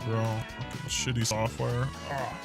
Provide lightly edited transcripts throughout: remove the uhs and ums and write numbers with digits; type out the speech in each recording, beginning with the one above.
bro. Fucking shitty software. Ah.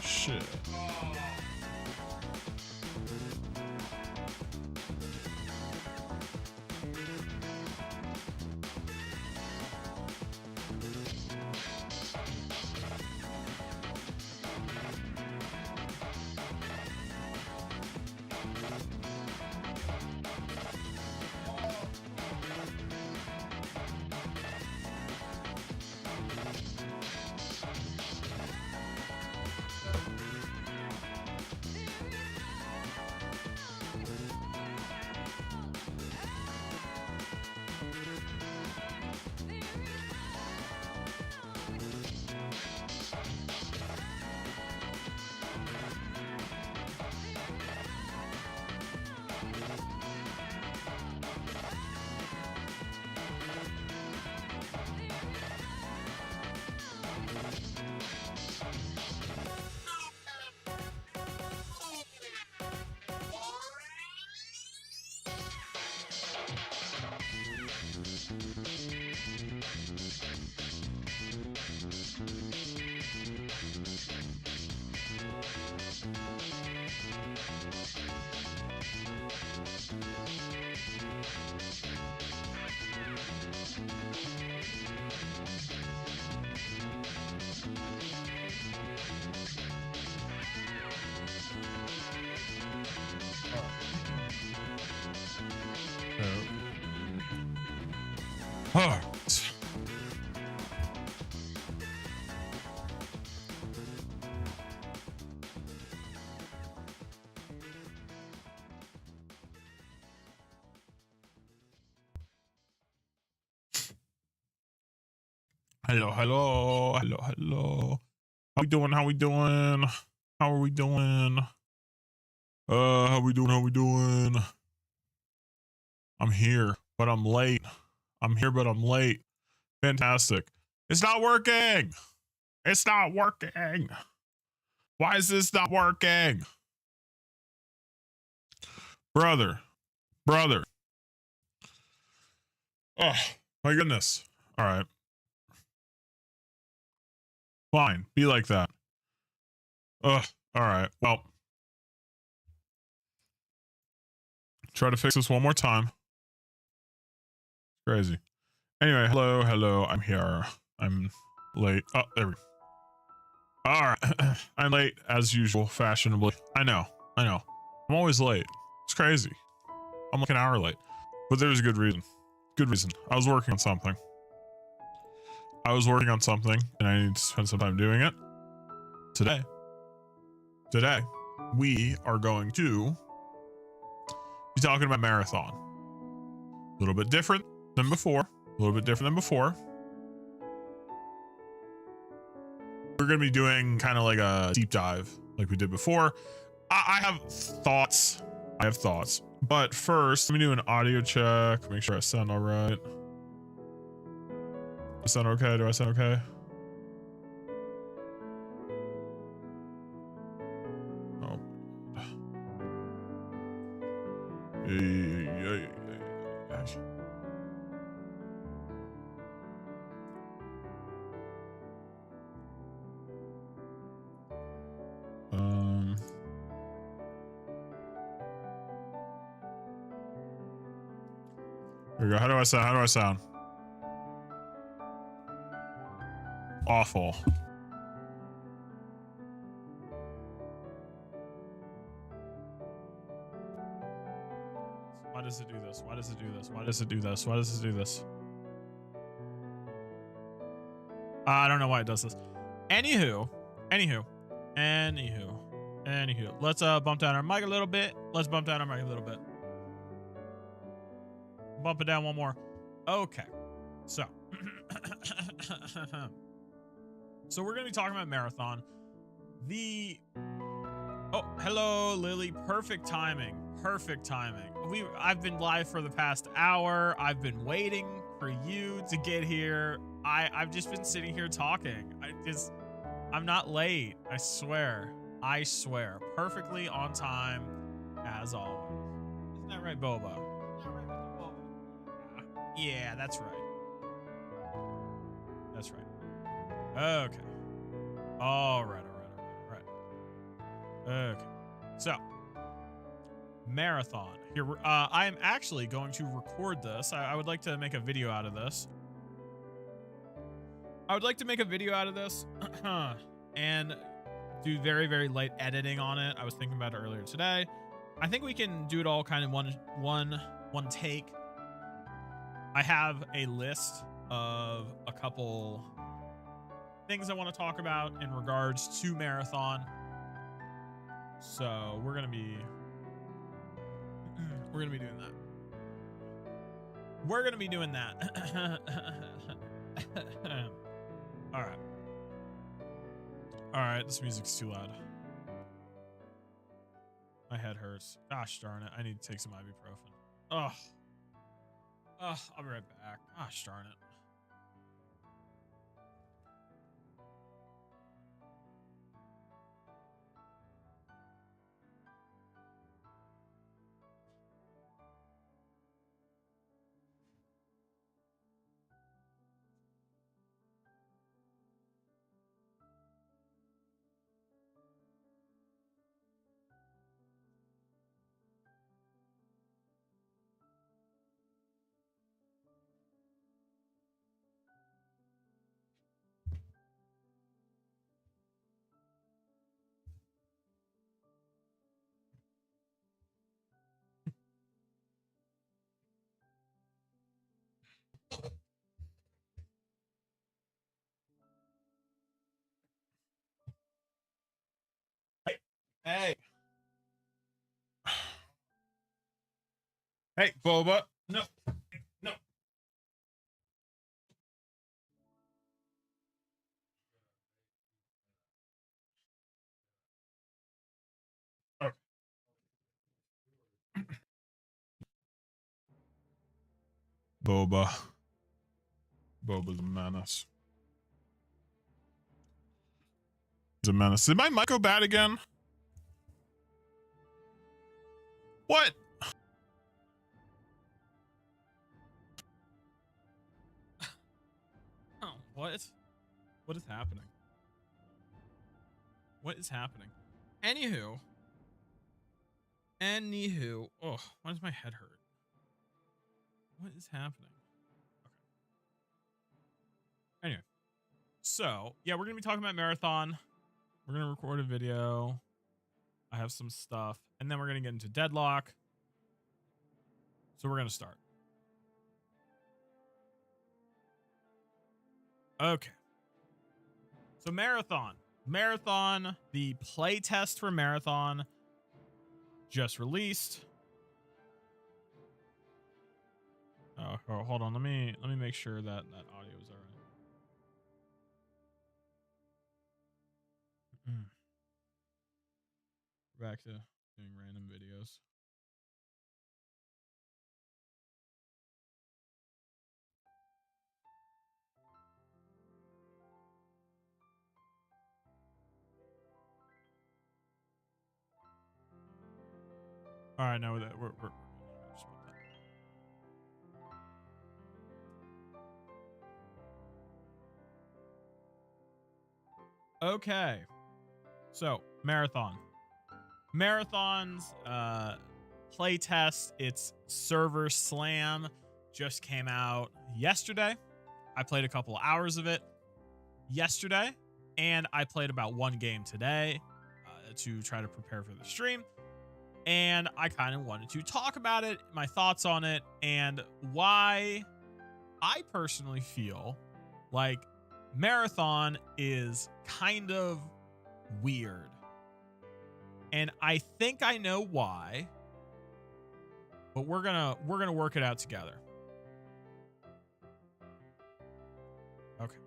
Shit. Alright. Hello, hello, hello, hello. How we doing? How we doing? How are we doing? How we doing? How we doing? I'm here, but I'm late. I'm here, but I'm late. Fantastic. It's not working. It's not working. Why is this not working? Brother. Oh, my goodness. All right. Fine. Be like that. Ugh. All right. Well, try to fix this one more time. Crazy. Anyway, hello. I'm here. I'm late. Oh, there we go. All right. I'm late as usual, fashionably. I know. I'm always late. It's crazy. I'm like an hour late, but there's a good reason. I was working on something. And I need to spend some time doing it. Today, we are going to be talking about marathon. A little bit different than before. We're going to be doing kind of like a deep dive like we did before. I have thoughts. But first, let me do an audio check. Make sure I sound all right. Do I sound okay? Oh. Yeah. There we go. How do I sound? Awful. Why does it do this? Why does it do this? Why does it do this? Why does it do this? I don't know why it does this. Anywho. Let's bump down our mic a little bit. Bump it down one more. Okay. So. So we're going to be talking about Marathon. Oh, hello, Lily. Perfect timing. I've been live for the past hour. I've been waiting for you to get here. I've just been sitting here talking. I'm not late. I swear. Perfectly on time, as always. Isn't that right, Boba? Yeah, that's right. Okay. All right. Okay. So, Marathon. Here, I am actually going to record this. I would like to make a video out of this. And do very, very light editing on it. I was thinking about it earlier today. I think we can do it all kind of one take. I have a list of a couple things I want to talk about in regards to Marathon. So we're gonna be doing that. All right. This music's too loud. My head hurts. Gosh darn it! I need to take some ibuprofen. Ugh. I'll be right back. Gosh darn it. Hey. Hey, Boba. No. Okay. Boba's a menace. Did my mic go bad again? What? Oh, what? What is happening? Anywho. Oh, why does my head hurt? What is happening? Okay. Anyway. So, yeah, we're going to be talking about Marathon. We're going to record a video. I have some stuff. And then we're going to get into Deadlock. So we're going to start. Okay. So Marathon, the play test for Marathon just released. Oh, hold on. Let me make sure that audio is all right. Back to doing random videos. All right, now we're okay. So Marathon's play test, its server slam just came out yesterday. I played a couple of hours of it. yesterday, and I played about one game today to try to prepare for the stream. And I kind of wanted to talk about it, my thoughts on it, and why I personally feel like Marathon is kind of weird. And I think I know why, but we're gonna work it out together. Okay.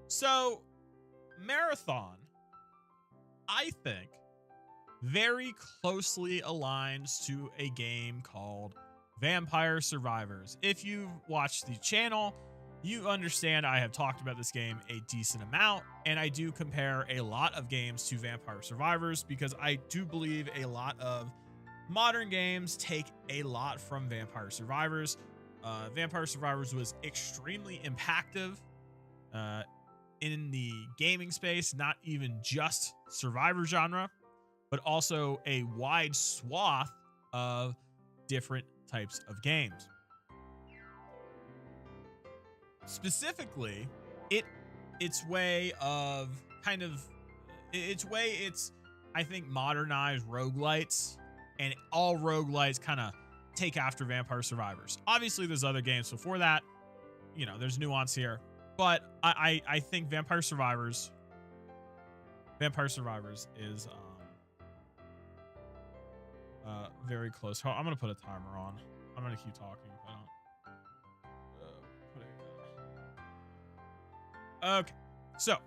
So, Marathon, I think, very closely aligns to a game called Vampire Survivors. If you've watched the channel, you understand I have talked about this game a decent amount, and I do compare a lot of games to Vampire Survivors because I do believe a lot of modern games take a lot from Vampire Survivors. Vampire Survivors was extremely impactful in the gaming space, not even just survivor genre, but also a wide swath of different types of games. Specifically, its way, I think, modernized roguelites, and all roguelites kind of take after Vampire Survivors. Obviously, there's other games before that. You know, there's nuance here, but I think Vampire Survivors is very close. I'm gonna put a timer on. I'm gonna keep talking if I don't. Okay, so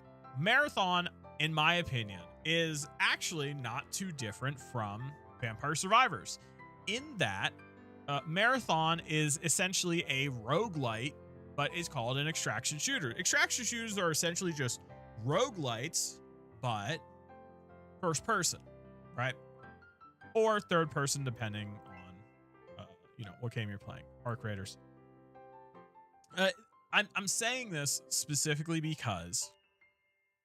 Marathon, in my opinion, is actually not too different from Vampire Survivors, in that Marathon is essentially a roguelite, but it's called an extraction shooter. Extraction shooters are essentially just roguelites, but first person, right? Or third person, depending on what game you're playing. Arc Raiders. I'm saying this specifically because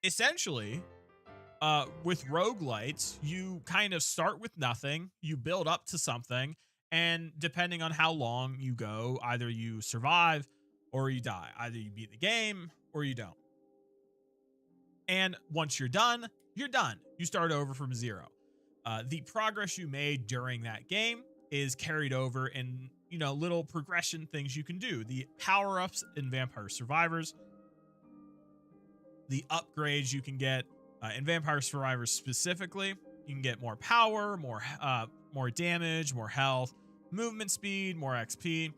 essentially with roguelites, you kind of start with nothing, you build up to something, and depending on how long you go, either you survive or you die. Either you beat the game or you don't. And once you're done, you're done. You start over from zero. The progress you made during that game is carried over in, little progression things you can do. The power-ups in Vampire Survivors, the upgrades you can get in Vampire Survivors specifically. You can get more power, more damage, more health, movement speed, more XP.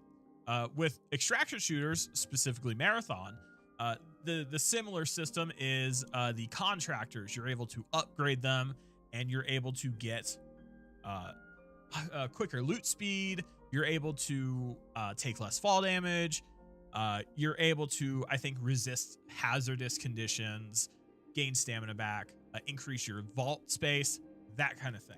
With extraction shooters, specifically Marathon, the similar system is the contractors. You're able to upgrade them, and you're able to get quicker loot speed. You're able to take less fall damage. You're able to, I think, resist hazardous conditions, gain stamina back, increase your vault space, that kind of thing.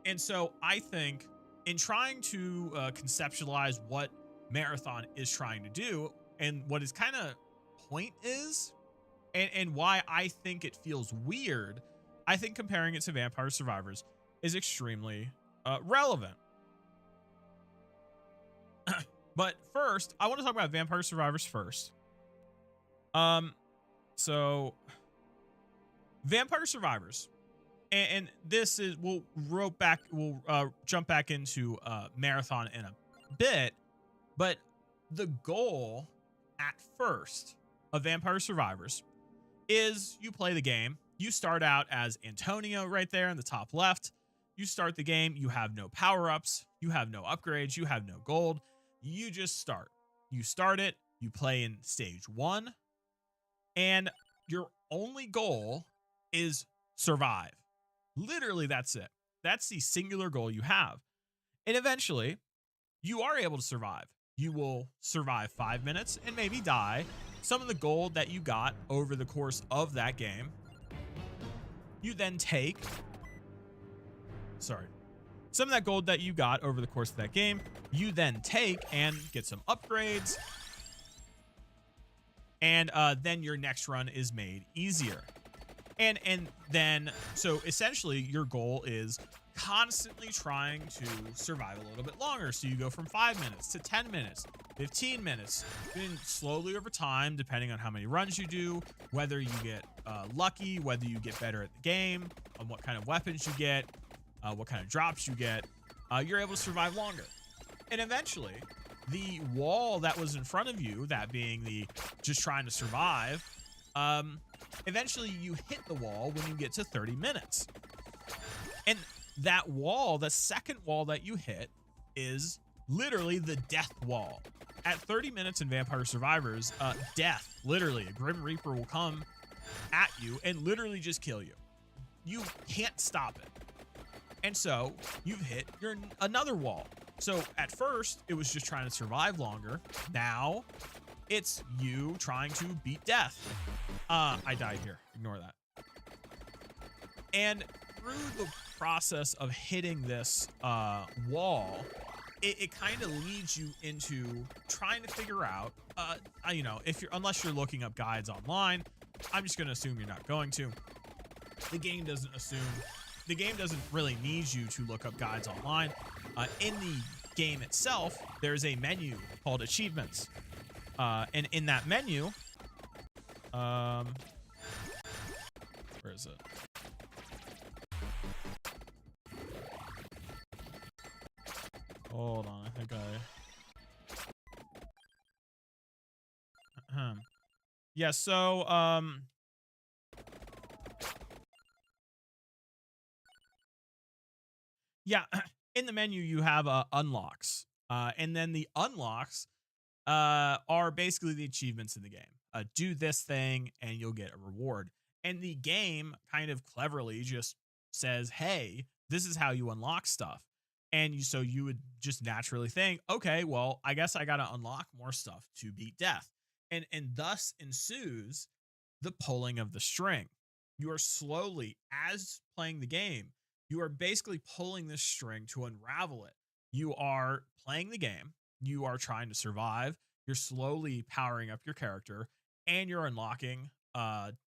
And so I think in trying to conceptualize what Marathon is trying to do and what his kind of point is, and why I think it feels weird, I think comparing it to Vampire Survivors is extremely relevant. But first, I want to talk about Vampire Survivors first. So Vampire Survivors, and this is, we'll jump back into Marathon in a bit, but the goal at first of Vampire Survivors is you play the game. You start out as Antonio right there in the top left. You start the game. You have no power-ups. You have no upgrades. You have no gold. You just start. You start it. You play in stage 1. And your only goal is survive. Literally, that's it. That's the singular goal you have. And eventually, you are able to survive. You will survive 5 minutes and maybe die. Some of the gold that you got over the course of that game, you then take... Some of that gold that you got over the course of that game, you then take and get some upgrades. And then your next run is made easier. And then, so essentially your goal is constantly trying to survive a little bit longer. So you go from 5 minutes to 10 minutes, 15 minutes, and slowly over time, depending on how many runs you do, whether you get lucky, whether you get better at the game, on what kind of weapons you get, what kind of drops you get, you're able to survive longer. And eventually, the wall that was in front of you, that being the just trying to survive, eventually you hit the wall when you get to 30 minutes. And that wall, the second wall that you hit, is literally the death wall. At 30 minutes in Vampire Survivors, death, literally, a Grim Reaper will come at you and literally just kill you. You can't stop it. And so you've hit another wall. So at first, it was just trying to survive longer. Now, it's you trying to beat death. I died here. Ignore that. And through the process of hitting this wall, it kind of leads you into trying to figure out, you know, unless you're looking up guides online, I'm just going to assume you're not going to. The game doesn't really need you to look up guides online. In the game itself, there's a menu called Achievements. And in that menu, where is it? Hold on, I think yeah, so, yeah, in the menu you have unlocks, and then the unlocks are basically the achievements in the game. Do this thing and you'll get a reward. And the game kind of cleverly just says, hey, this is how you unlock stuff. And so you would just naturally think, okay, well, I guess I got to unlock more stuff to beat death. And thus ensues the pulling of the string. You are slowly, as playing the game, you are basically pulling this string to unravel it. You are playing the game. You are trying to survive. You're slowly powering up your character, and you're unlocking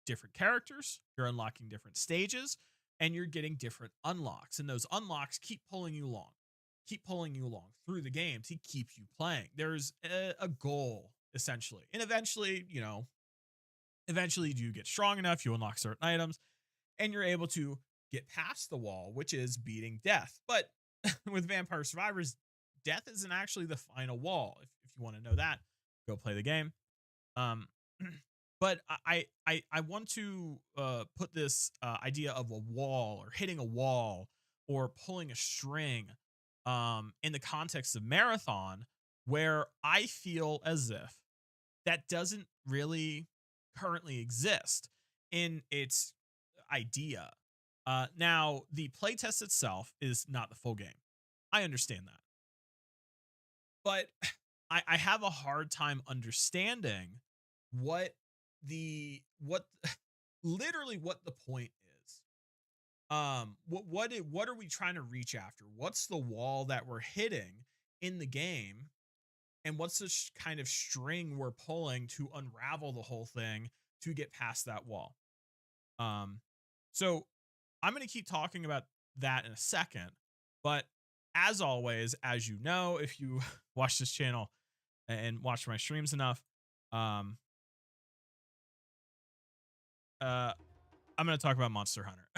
different characters. You're unlocking different stages, and you're getting different unlocks. And those unlocks keep pulling you along through the game to keep you playing. There's a goal, essentially. And eventually, you know, you get strong enough, you unlock certain items, and you're able to get past the wall, which is beating death. But with Vampire Survivors, death isn't actually the final wall. If you want to know that, go play the game. But I want to put this idea of a wall or hitting a wall or pulling a string in the context of Marathon, where I feel as if that doesn't really currently exist in its idea. Now, the playtest itself is not the full game. I understand that. But I have a hard time understanding literally what the point is. What are we trying to reach after? What's the wall that we're hitting in the game? And what's the kind of string we're pulling to unravel the whole thing to get past that wall? So I'm going to keep talking about that in a second, but as always, as you know, if you watch this channel and watch my streams enough, I'm going to talk about Monster Hunter.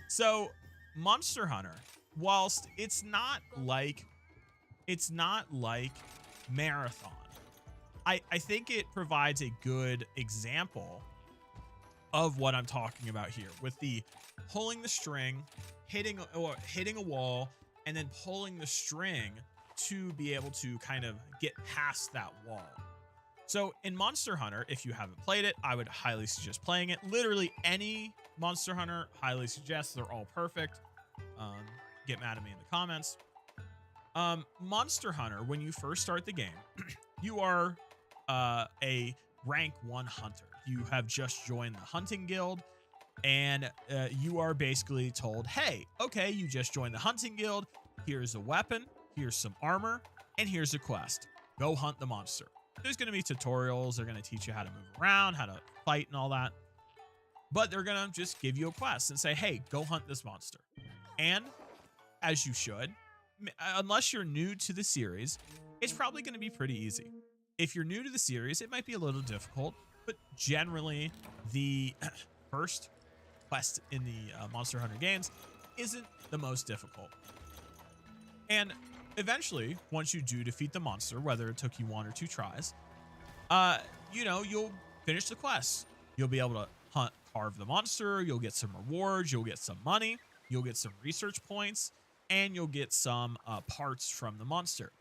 So Monster Hunter, whilst it's not like Marathon, I think it provides a good example of what I'm talking about here, with the pulling the string, hitting a wall, and then pulling the string to be able to kind of get past that wall. So in Monster Hunter, if you haven't played it, I would highly suggest playing it. Literally any Monster Hunter, highly suggest. They're all perfect. Get mad at me in the comments. Monster Hunter, when you first start the game, you are a rank 1 hunter. You have just joined the hunting guild, and you are basically told, hey, okay, you just joined the hunting guild. Here's a weapon, here's some armor, and here's a quest. Go hunt the monster. There's going to be tutorials. They're going to teach you how to move around, how to fight and all that. But they're going to just give you a quest and say, hey, go hunt this monster. And as you should, unless you're new to the series, it's probably going to be pretty easy. If you're new to the series, it might be a little difficult, but generally the first quest in the Monster Hunter games isn't the most difficult. And eventually, once you do defeat the monster, whether it took you 1 or 2 tries, you know, you'll finish the quest. You'll be able to carve the monster. You'll get some rewards. You'll get some money. You'll get some research points, and you'll get some parts from the monster.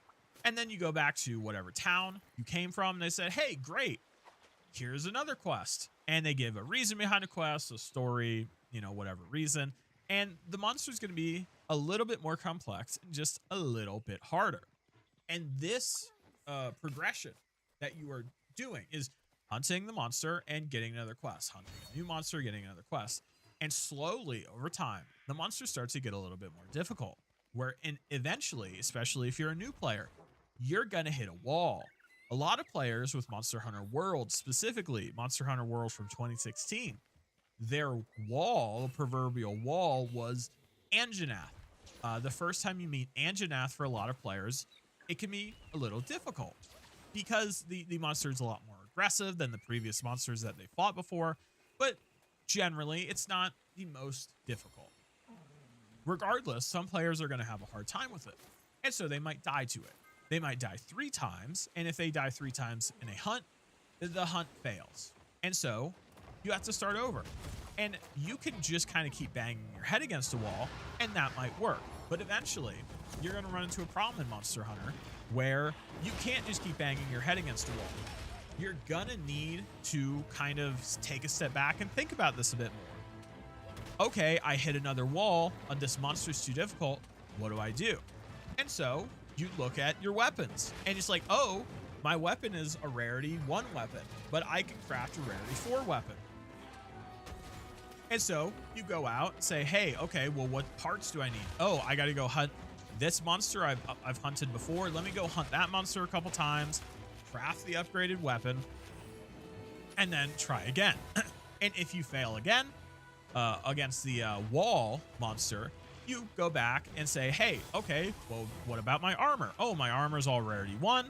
And then you go back to whatever town you came from, and they said, hey, great, here's another quest. And they give a reason behind the quest, a story, you know, whatever reason. And the monster's going to be a little bit more complex and just a little bit harder. And this progression that you are doing is hunting the monster and getting another quest, hunting a new monster, getting another quest. And slowly over time, the monster starts to get a little bit more difficult, where eventually, especially if you're a new player, you're going to hit a wall. A lot of players with Monster Hunter World, specifically Monster Hunter World from 2016, their wall, proverbial wall, was Anjanath. The first time you meet Anjanath for a lot of players, it can be a little difficult because the monster is a lot more aggressive than the previous monsters that they fought before, but generally it's not the most difficult. Regardless, some players are going to have a hard time with it, and so they might die to it. They might die 3 times, and if they die 3 times in a hunt, the hunt fails. And so you have to start over. And you can just kind of keep banging your head against a wall, and that might work. But eventually, you're going to run into a problem in Monster Hunter where you can't just keep banging your head against a wall. You're going to need to kind of take a step back and think about this a bit more. Okay, I hit another wall, and this monster's too difficult. What do I do? And so you look at your weapons, and it's like, oh, my weapon is a rarity 1 weapon, but I can craft a rarity 4 weapon. And so you go out and say, hey, okay, well, what parts do I need? Oh, I got to go hunt this monster I've hunted before. Let me go hunt that monster a couple times, craft the upgraded weapon, and then try again. And if you fail again against the wall monster, you go back and say, hey, okay, well, what about my armor? Oh, my armor's all rarity 1.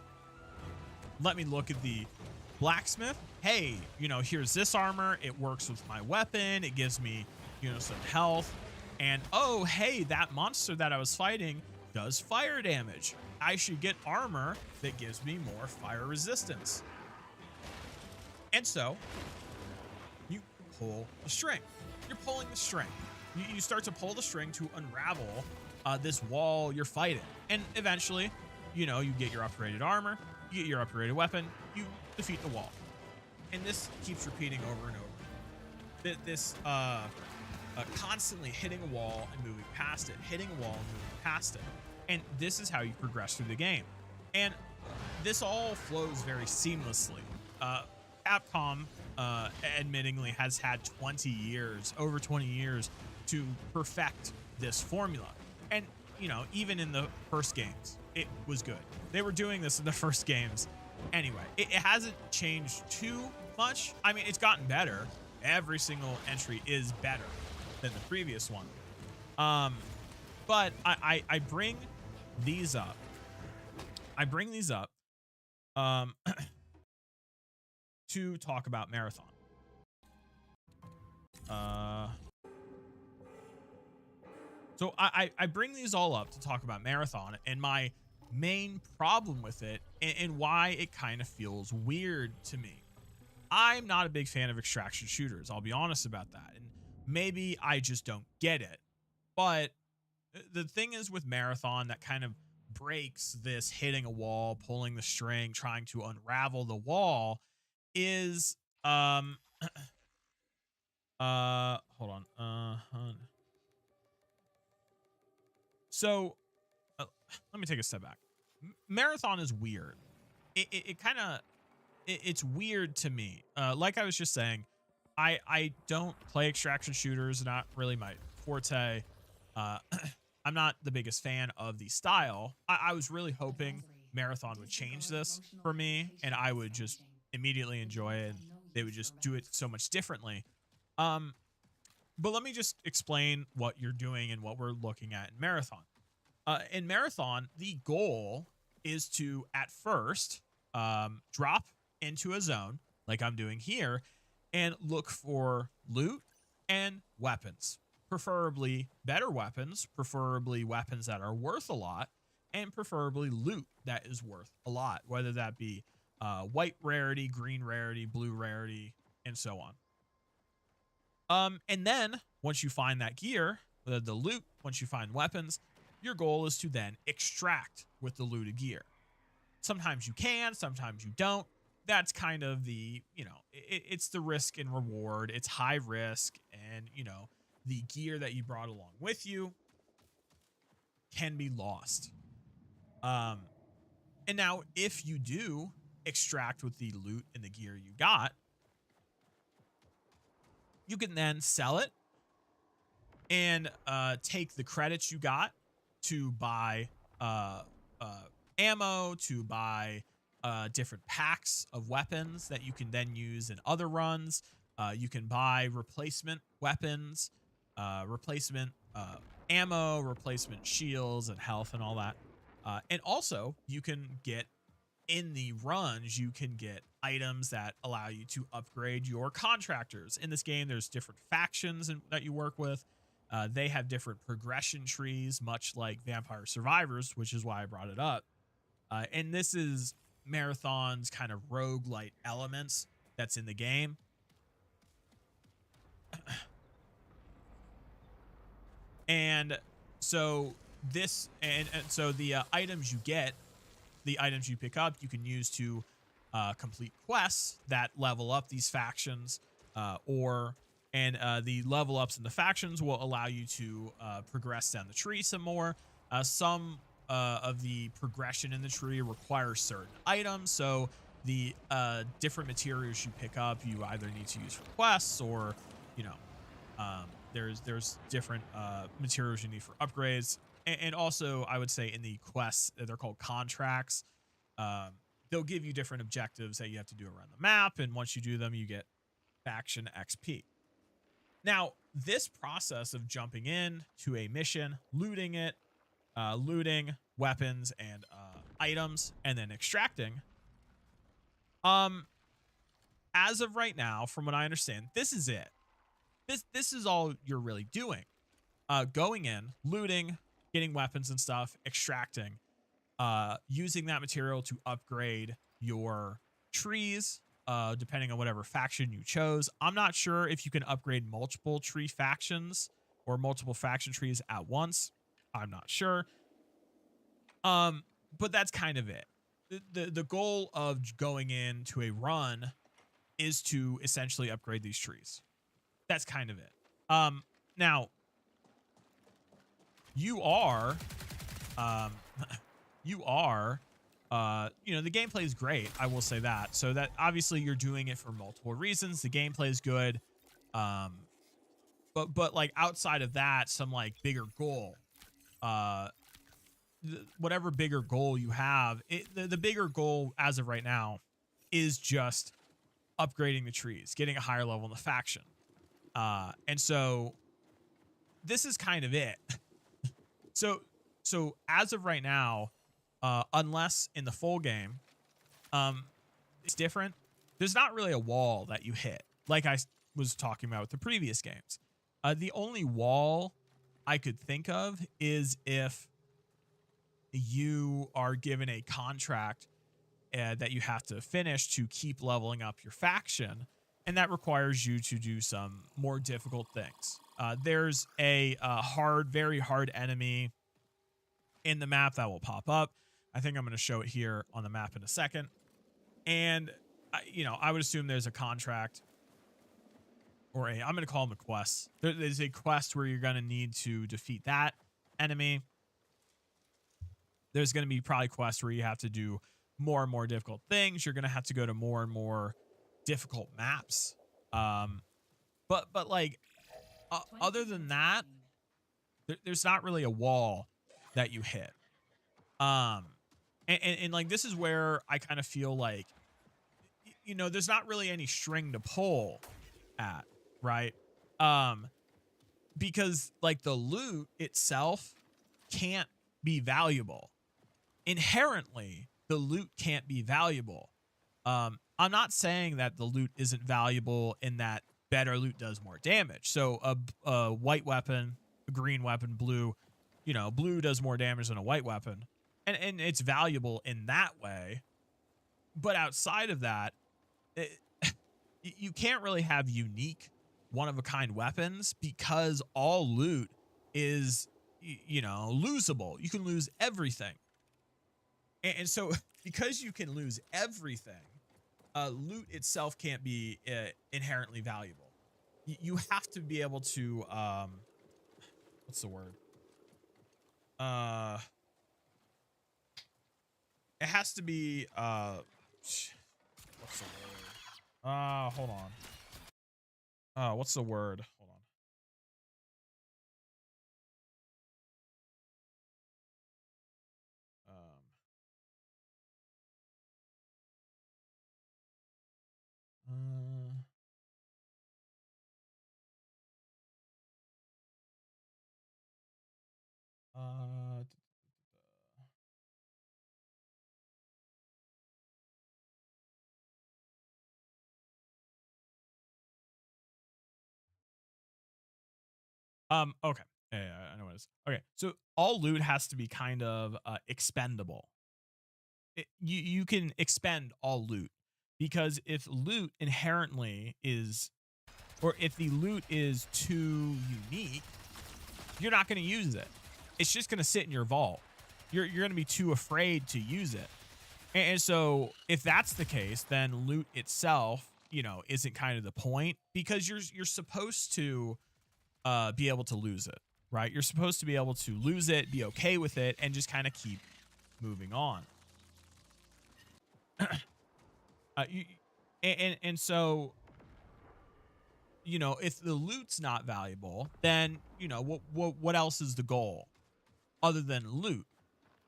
Let me look at the blacksmith. Hey, you know, here's this armor. It works with my weapon. It gives me, you know, some health. And oh, hey, that monster that I was fighting does fire damage. I should get armor that gives me more fire resistance. And so you pull the string. You're pulling the string. You start to pull the string to unravel this wall you're fighting. And eventually, you know, you get your upgraded armor, you get your upgraded weapon, you defeat the wall. And this keeps repeating over and over. This constantly hitting a wall and moving past it, hitting a wall and moving past it. And this is how you progress through the game. And this all flows very seamlessly. Capcom, admittingly, has had over 20 years to perfect this formula. And, you know, even in the first games, it was good. They were doing this in the first games anyway. It hasn't changed too much. I mean, it's gotten better. Every single entry is better than the previous one. But I bring these up. To talk about Marathon. So I bring these all up to talk about Marathon and my main problem with it and why it kind of feels weird to me. I'm not a big fan of extraction shooters. I'll be honest about that. And maybe I just don't get it. But the thing is with Marathon that kind of breaks this hitting a wall, pulling the string, trying to unravel the wall is hold on. So let me take a step back. Marathon is weird. It's weird to me. Like I was just saying, I don't play extraction shooters, not really my forte. I'm not the biggest fan of the style. I was really hoping Marathon would change this for me and I would just immediately enjoy it and they would just do it so much differently. But let me just explain what you're doing and what we're looking at in Marathon. In Marathon, the goal is to, at first, drop into a zone, like I'm doing here, and look for loot and weapons. Preferably better weapons, preferably weapons that are worth a lot, and preferably loot that is worth a lot, whether that be white rarity, green rarity, blue rarity, and so on. And then once you find that gear, the loot, once you find weapons, your goal is to then extract with the looted gear. Sometimes you can, sometimes you don't. That's kind of the, it's the risk and reward. It's high risk, and, the gear that you brought along with you can be lost. And now if you do extract with the loot and the gear you got, you can then sell it and take the credits you got to buy ammo, to buy different packs of weapons that you can then use in other runs. You can buy replacement weapons, replacement ammo, replacement shields and health and all that. And also you can get, in the runs, you can get items that allow you to upgrade your contractors. In this game, there's different factions that you work with. They have different progression trees, much like Vampire Survivors, which is why I brought it up. And this is Marathon's kind of roguelite elements that's in the game. And so this, and so the items you get, the items you pick up, you can use to complete quests that level up these factions, and the level ups in the factions will allow you to progress down the tree some more. Some of the progression in the tree requires certain items, so the different materials you pick up, you either need to use for quests, or there's different materials you need for upgrades. And also, I would say in the quests, they're called contracts. They'll give you different objectives that you have to do around the map, and once you do them, you get faction XP. Now, this process of jumping in to a mission, looting it, looting weapons and items, and then extracting, as of right now, from what I understand, this is it. This is all you're really doing. Going in, looting, getting weapons and stuff, extracting, using that material to upgrade your trees, depending on whatever faction you chose. I'm not sure if you can upgrade multiple tree factions or multiple faction trees at once. I'm not sure. But that's kind of it. The goal of going into a run is to essentially upgrade these trees. That's kind of it. Now, the gameplay is great. I will say that. So that obviously you're doing it for multiple reasons. The gameplay is good. But like outside of that, some like bigger goal, whatever bigger goal you have, the bigger goal as of right now is just upgrading the trees, getting a higher level in the faction. And so this is kind of it. So as of right now, unless in the full game, it's different. There's not really a wall that you hit, like I was talking about with the previous games. The only wall I could think of is if you are given a contract that you have to finish to keep leveling up your faction, and that requires you to do some more difficult things. There's a very hard enemy in the map that will pop up. I think I'm going to show it here on the map in a second. And, I would assume there's a contract, or I'm going to call them a quest. There's a quest where you're going to need to defeat that enemy. There's going to be probably quests where you have to do more and more difficult things. You're going to have to go to more and more difficult maps. But like, other than that, there's not really a wall that you hit. And like, this is where I kind of feel like, there's not really any string to pull at, right? because like the loot itself can't be valuable. Inherently, the loot can't be valuable. I'm not saying that the loot isn't valuable in that better loot does more damage. So a white weapon, a green weapon, blue, blue does more damage than a white weapon. And it's valuable in that way. But outside of that, you can't really have unique one-of-a-kind weapons because all loot is, losable. You can lose everything. And so because you can lose everything, loot itself can't be inherently valuable. You have to be able to, what's the word? It has to be, what's the word? Hold on. What's the word? Hold on. Okay. Yeah, I know what it is. Okay. So all loot has to be kind of expendable. You can expend all loot because if loot inherently is, or if the loot is too unique, you're not going to use it. It's just going to sit in your vault. You're going to be too afraid to use it. And so if that's the case, then loot itself, isn't kind of the point because you're supposed to be able to lose it, right? You're supposed to be able to lose it, be okay with it, and just kind of keep moving on. And so, if the loot's not valuable, then what else is the goal other than loot?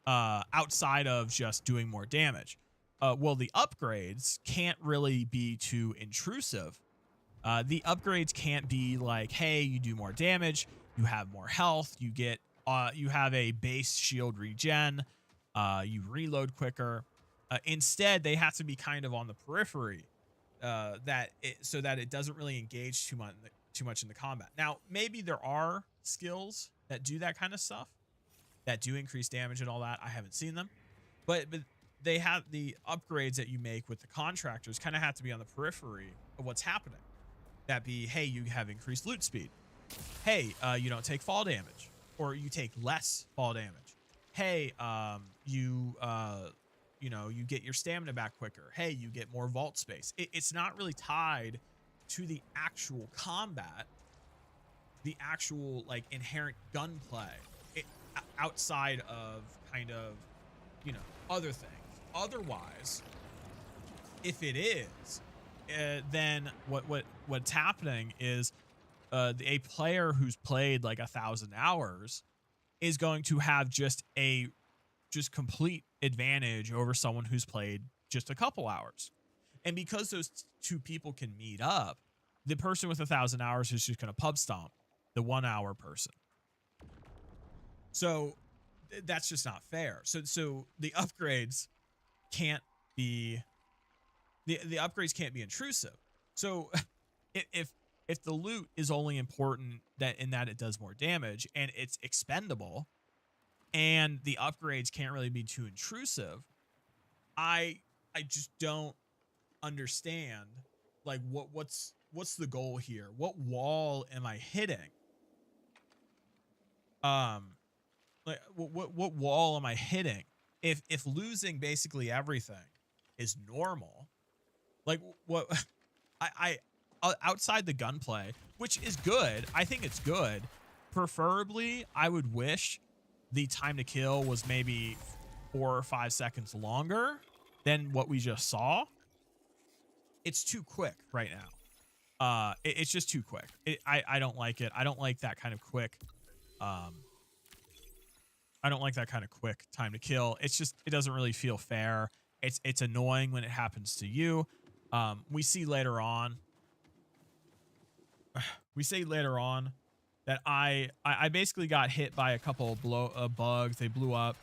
Outside of just doing more damage. Well, the upgrades can't really be too intrusive. The upgrades can't be like, hey, you do more damage, you have more health, you have a base shield regen, you reload quicker. Instead, they have to be kind of on the periphery, so that it doesn't really engage too much in the combat. Now, maybe there are skills that do that kind of stuff, that do increase damage and all that. I haven't seen them, but they have the upgrades that you make with the contractors kind of have to be on the periphery of what's happening. That be, hey, you have increased loot speed. Hey, you don't take fall damage, or you take less fall damage. Hey, you get your stamina back quicker. Hey, you get more vault space. It's not really tied to the actual combat, the actual like inherent gunplay, outside of kind of, other things. Otherwise, if it is, then what's happening is a player who's played like 1,000 hours is going to have just complete advantage over someone who's played just a couple hours. And because those two people can meet up, the person with 1,000 hours is just going to pub stomp the 1 hour person. So that's just not fair. So the upgrades can't be the upgrades can't be intrusive. So if the loot is only important that it does more damage and it's expendable, and the upgrades can't really be too intrusive, I just don't understand like what's the goal here? What wall am I hitting? Like what wall am I hitting? If losing basically everything is normal, like what I outside the gunplay, which is good, I think it's good. Preferably, I would wish the time to kill was maybe 4 or 5 seconds longer than what we just saw. It's too quick right now. It's just too quick. I don't like it. I don't like that kind of quick. I don't like that kind of quick time to kill. It's just, it doesn't really feel fair. It's annoying when it happens to you. We see later on that I basically got hit by a couple bugs. They blew up.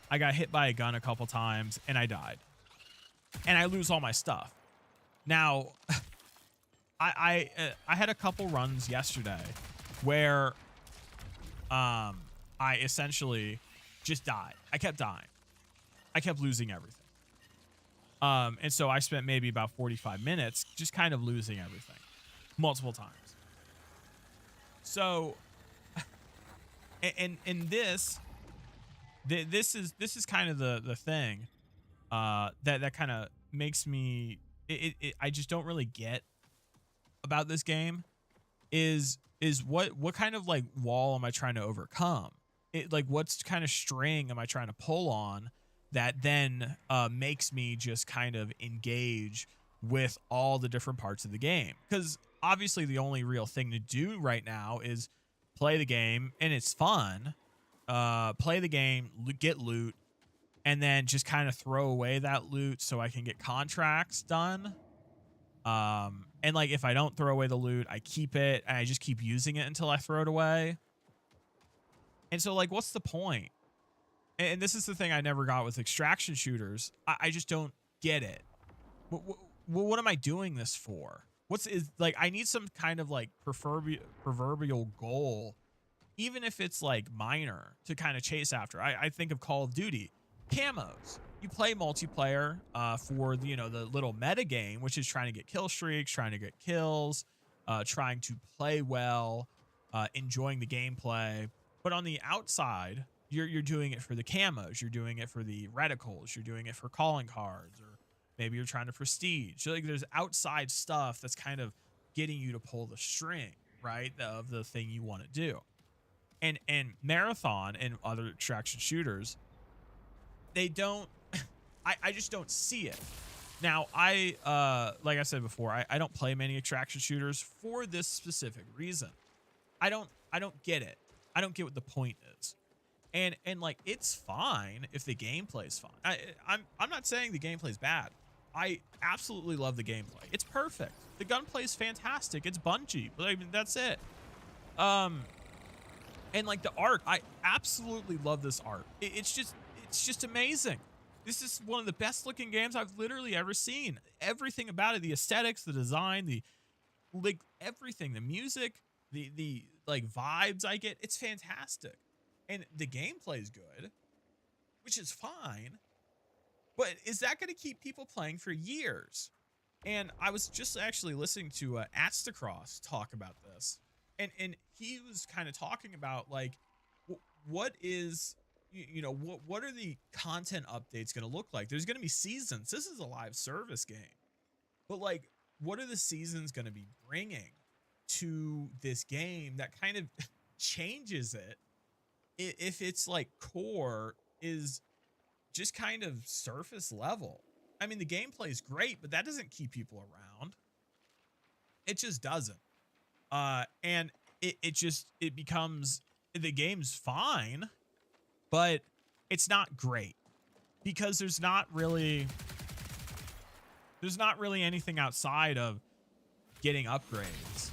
I got hit by a gun a couple times and I died. And I lose all my stuff. Now, I had a couple runs yesterday where I essentially just died. I kept dying. I kept losing everything. And so I spent maybe about 45 minutes just kind of losing everything multiple times. So, and this is kind of the thing that kind of makes me I just don't really get about this game is what kind of like wall am I trying to overcome? Like what's kind of string am I trying to pull on that then makes me just kind of engage with all the different parts of the game? Because obviously the only real thing to do right now is play the game, and it's fun. Play the game, get loot, and then just kind of throw away that loot so I can get contracts done. And like if I don't throw away the loot, I keep it and I just keep using it until I throw it away. And so like, what's the point? And this is the thing I never got with extraction shooters. I just don't get it. What am I doing this for? Like, I need some kind of like proverbial goal, even if it's like minor, to kind of chase after. I think of Call of Duty camos. You play multiplayer for the, the little meta game, which is trying to get kill streaks, trying to get kills, trying to play well, enjoying the gameplay. But on the outside, you're doing it for the camos, you're doing it for the reticles, you're doing it for calling cards, or maybe you're trying to prestige. So like there's outside stuff that's kind of getting you to pull the string, right, of the thing you want to do. And Marathon and other extraction shooters, they don't, I just don't see it. Now, like I said before, I don't play many extraction shooters for this specific reason. I don't get it. I don't get what the point is. And like, it's fine if the gameplay's fine. I'm not saying the gameplay's bad. I absolutely love the gameplay. It's perfect. The gunplay's fantastic. It's Bungie, but I mean, that's it. And like the art, I absolutely love this art. It's just amazing. This is one of the best looking games I've literally ever seen. Everything about it, the aesthetics, the design, like everything, the music, the like vibes I get, it's fantastic. And the gameplay is good, which is fine. But is that going to keep people playing for years? And I was just actually listening to Astacross talk about this. And he was kind of talking about like, what is, what are the content updates going to look like? There's going to be seasons. This is a live service game. But like, what are the seasons going to be bringing to this game that kind of changes it? If it's like core is just kind of surface level. I mean, the gameplay is great, but that doesn't keep people around. It just doesn't. And it becomes, the game's fine, but it's not great because there's not really anything outside of getting upgrades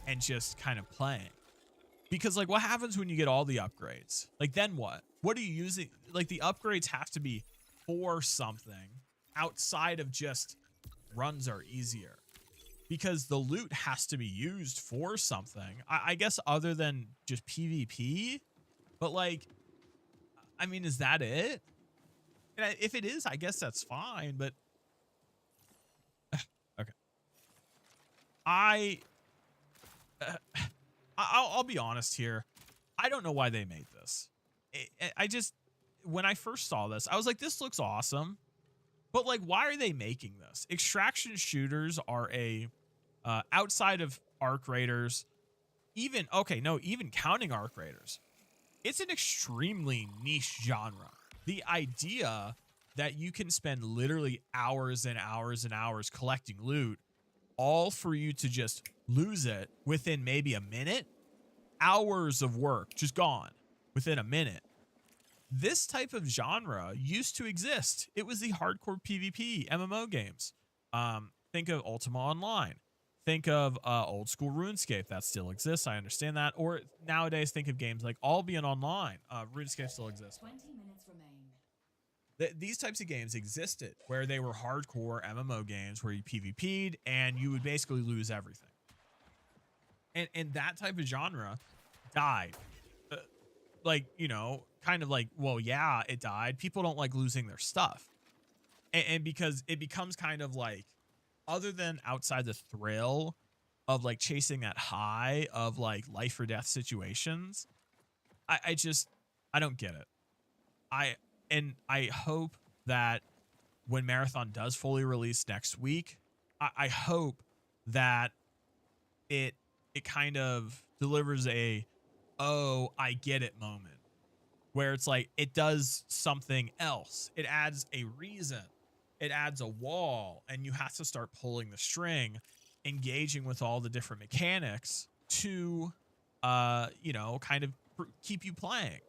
and just kind of playing. Because like, what happens when you get all the upgrades? Like, then what? What are you using? Like, the upgrades have to be for something outside of just runs are easier. Because the loot has to be used for something. I guess other than just PvP. But like, I mean, is that it? And if it is, I guess that's fine. But okay. I'll be honest here. I don't know why they made this. I just, when I first saw this, I was like, this looks awesome. But like, why are they making this? Extraction shooters are outside of Arc Raiders, even counting Arc Raiders, it's an extremely niche genre. The idea that you can spend literally hours and hours and hours collecting loot, all for you to just lose it within maybe a minute, hours of work just gone within a minute. This type of genre used to exist. It was the hardcore PvP MMO games. Think of Ultima Online. Think of old school RuneScape that still exists. I understand that. Or nowadays, think of games like Albion Online. RuneScape still exists. 20 minutes remain. These types of games existed where they were hardcore MMO games where you PvP'd and you would basically lose everything. And that type of genre died. Like, you know, kind of like, well, yeah, it died. People don't like losing their stuff. And because it becomes kind of like, other than outside the thrill of like chasing that high of like life or death situations, I don't get it. I hope that when Marathon does fully release next week, I hope that it kind of delivers a, oh, I get it moment, where it's like it does something else. It adds a reason. It adds a wall, and you have to start pulling the string, engaging with all the different mechanics to, you know, kind of keep you playing.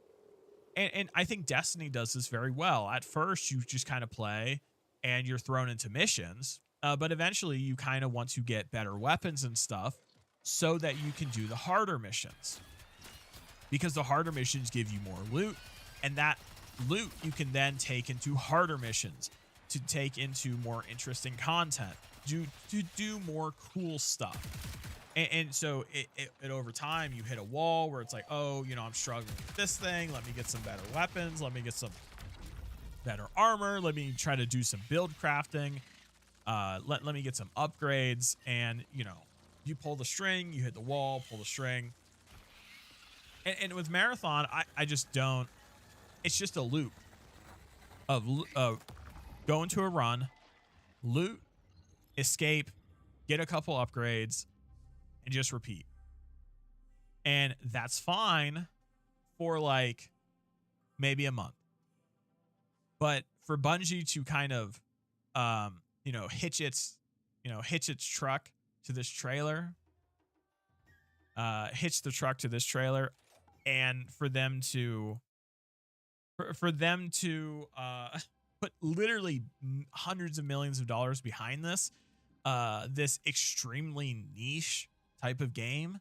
And I think Destiny does this very well. At first, you just kind of play, and you're thrown into missions, but eventually you kind of want to get better weapons and stuff so that you can do the harder missions. Because the harder missions give you more loot, and that loot you can then take into harder missions, to take into more interesting content, to do more cool stuff. And so it over time, you hit a wall where it's like, oh, you know, I'm struggling with this thing. Let me get some better weapons. Let me get some better armor. Let me try to do some build crafting. Let me get some upgrades. And, you know, you pull the string, you hit the wall, pull the string. And with Marathon, I just don't. It's just a loop of go into a run, loot, escape, get a couple upgrades, and just repeat. And that's fine for like maybe a month. But for Bungie to kind of, you know, hitch its truck to this trailer, hitch the truck to this trailer, and for them to put literally hundreds of millions of dollars behind this, this extremely niche type of game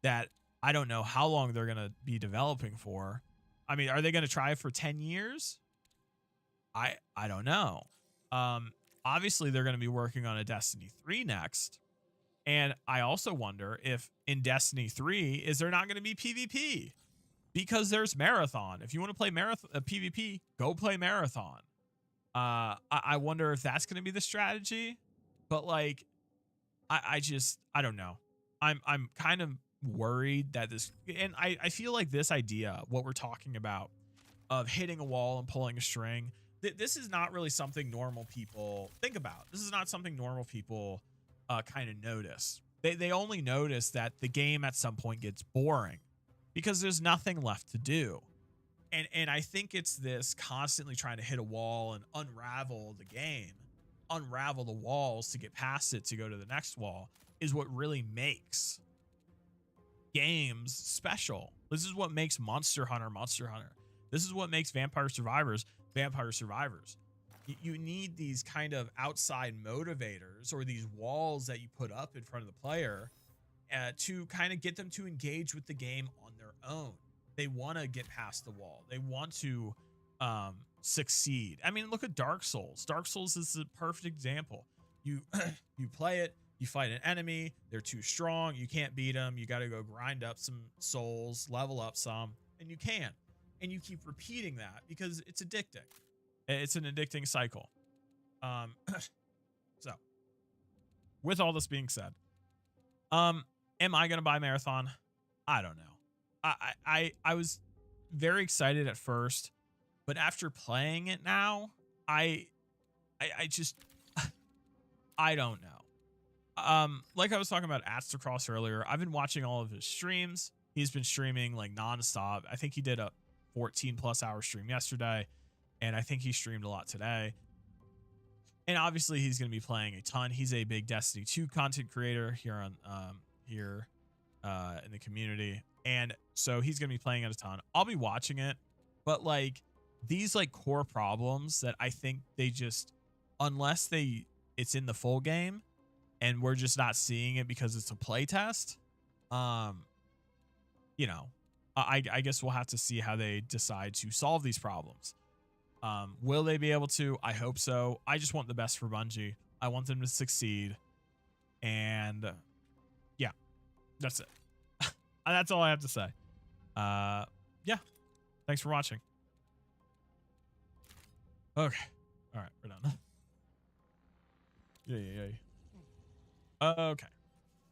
that I don't know how long they're going to be developing for. I mean, are they going to try for 10 years? I don't know. Obviously they're going to be working on a Destiny 3 next. And I also wonder if in Destiny 3, is there not going to be PvP? Because there's Marathon. If you want to play PvP, go play Marathon. I wonder if that's going to be the strategy. But like, I don't know. I'm kind of worried that this, and I feel like this idea, what we're talking about, of hitting a wall and pulling a string, this is not really something normal people think about. This is not something normal people kind of notice. They only notice that the game at some point gets boring because there's nothing left to do. And I think it's this constantly trying to hit a wall and unravel the game, unravel the walls to get past it, to go to the next wall, is what really makes games special. This is what makes Monster Hunter Monster Hunter. This is what makes Vampire Survivors Vampire Survivors. You need these kind of outside motivators, or these walls that you put up in front of the player to kind of get them to engage with the game on their own. They want to get past the wall. They want to succeed. I mean, look at Dark Souls. Dark Souls is the perfect example. You you play it, you fight an enemy, they're too strong, you can't beat them, you got to go grind up some souls, level up some, and you can. And you keep repeating that because it's addicting. It's an addicting cycle. So, with all this being said, am I going to buy Marathon? I don't know. I was very excited at first, but after playing it now, I just I don't know. Like I was talking about Astacross earlier, I've been watching all of his streams. He's been streaming like nonstop. I think he did a 14+ hour stream yesterday, and I think he streamed a lot today. And obviously he's going to be playing a ton. He's a big Destiny 2 content creator here on in the community. And so he's going to be playing it a ton. I'll be watching it, but like these like core problems that I think they just, unless it's in the full game, and we're just not seeing it because it's a play test. You know, I guess we'll have to see how they decide to solve these problems. Will they be able to? I hope so. I just want the best for Bungie. I want them to succeed. And yeah, that's it. That's all I have to say. Yeah. Thanks for watching. Okay. All right, we're done. Yeah. Okay.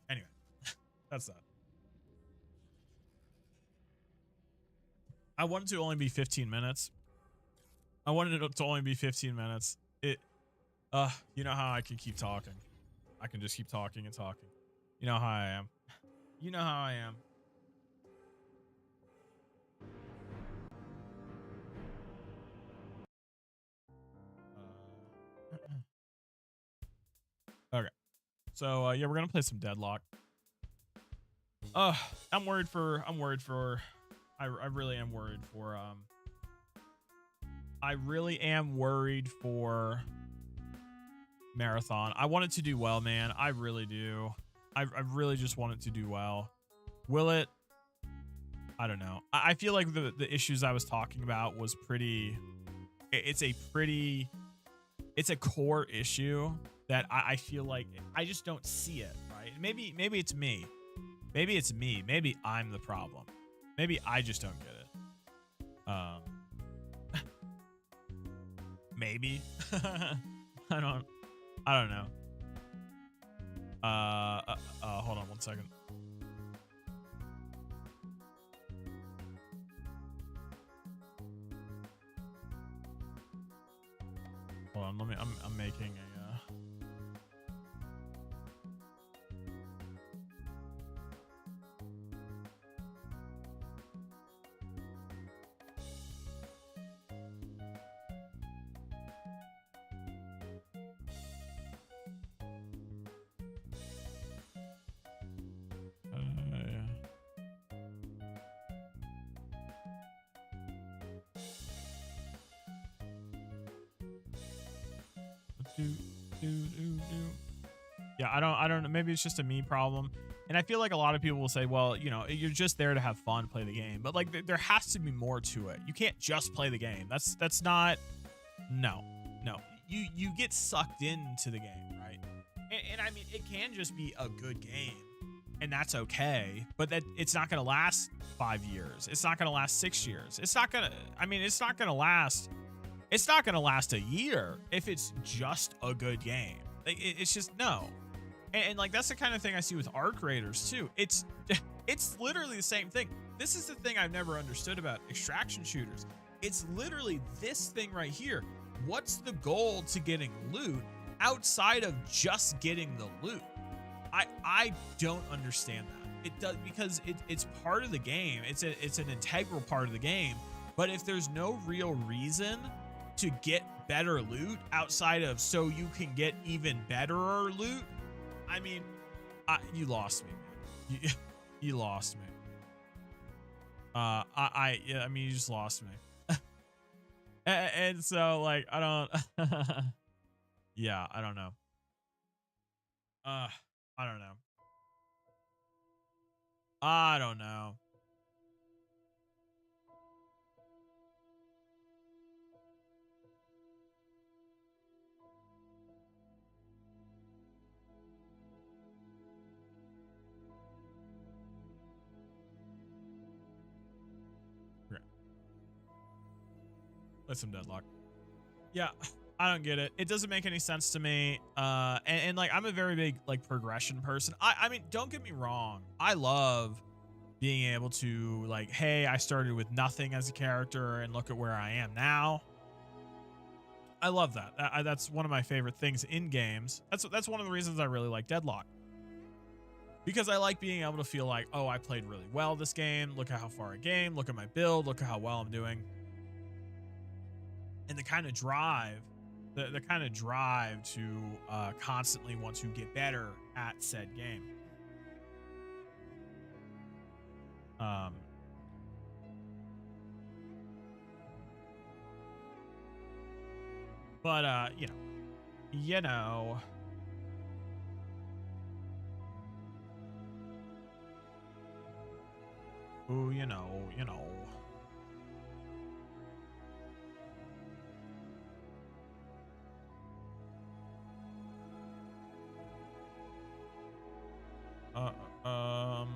Anyway, that's that. I wanted to only be 15 minutes. I wanted it to only be 15 minutes. You know how I can keep talking. I can just keep talking and talking. You know how I am. You know how I am. Okay. So yeah, we're gonna play some Deadlock. I'm worried for I really am worried for I really am worried for Marathon. I want it to do well, man. I really do. I really just want it to do well. Will it? I don't know. I feel like the issues I was talking about was pretty. It's a core issue that I feel like I just don't see it, right? Maybe it's me. Maybe it's me. Maybe I'm the problem. Maybe I just don't get it. Maybe. I don't know. Hold on one second. Hold on, I'm making a yeah, I don't know. Maybe it's just a me problem. And I feel like a lot of people will say, well, you know, you're just there to have fun, play the game. But like, there has to be more to it. You can't just play the game. That's not, no. You get sucked into the game, right? And I mean, it can just be a good game, and that's okay. But that it's not going to last 5 years. It's not going to last 6 years. It's not going to, I mean, it's not going to last a year if it's just a good game. Like, it's just, no. And like, that's the kind of thing I see with ARC Raiders too. It's literally the same thing. This is the thing I've never understood about extraction shooters. It's literally this thing right here. What's the goal to getting loot outside of just getting the loot? I don't understand that. It does, because it's part of the game. It's an integral part of the game. But if there's no real reason to get better loot outside of so you can get even betterer loot, I mean, you lost me, man. You lost me. Yeah, I mean, you just lost me. and so like, I don't. Yeah, I don't know. I don't know. I don't know. Play some Deadlock. Yeah, I don't get it. It doesn't make any sense to me. And like, I'm a very big like progression person. I mean, don't get me wrong. I love being able to like, hey, I started with nothing as a character and look at where I am now. I love that. That's one of my favorite things in games. That's one of the reasons I really like Deadlock. Because I like being able to feel like, oh, I played really well this game. Look at how far I game. Look at my build. Look at how well I'm doing. And the kind of drive to constantly want to get better at said game. But you know, Ooh, you know, you know. Um.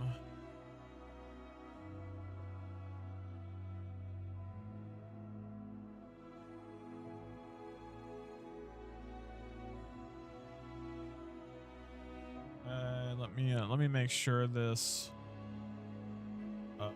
Let me make sure this. All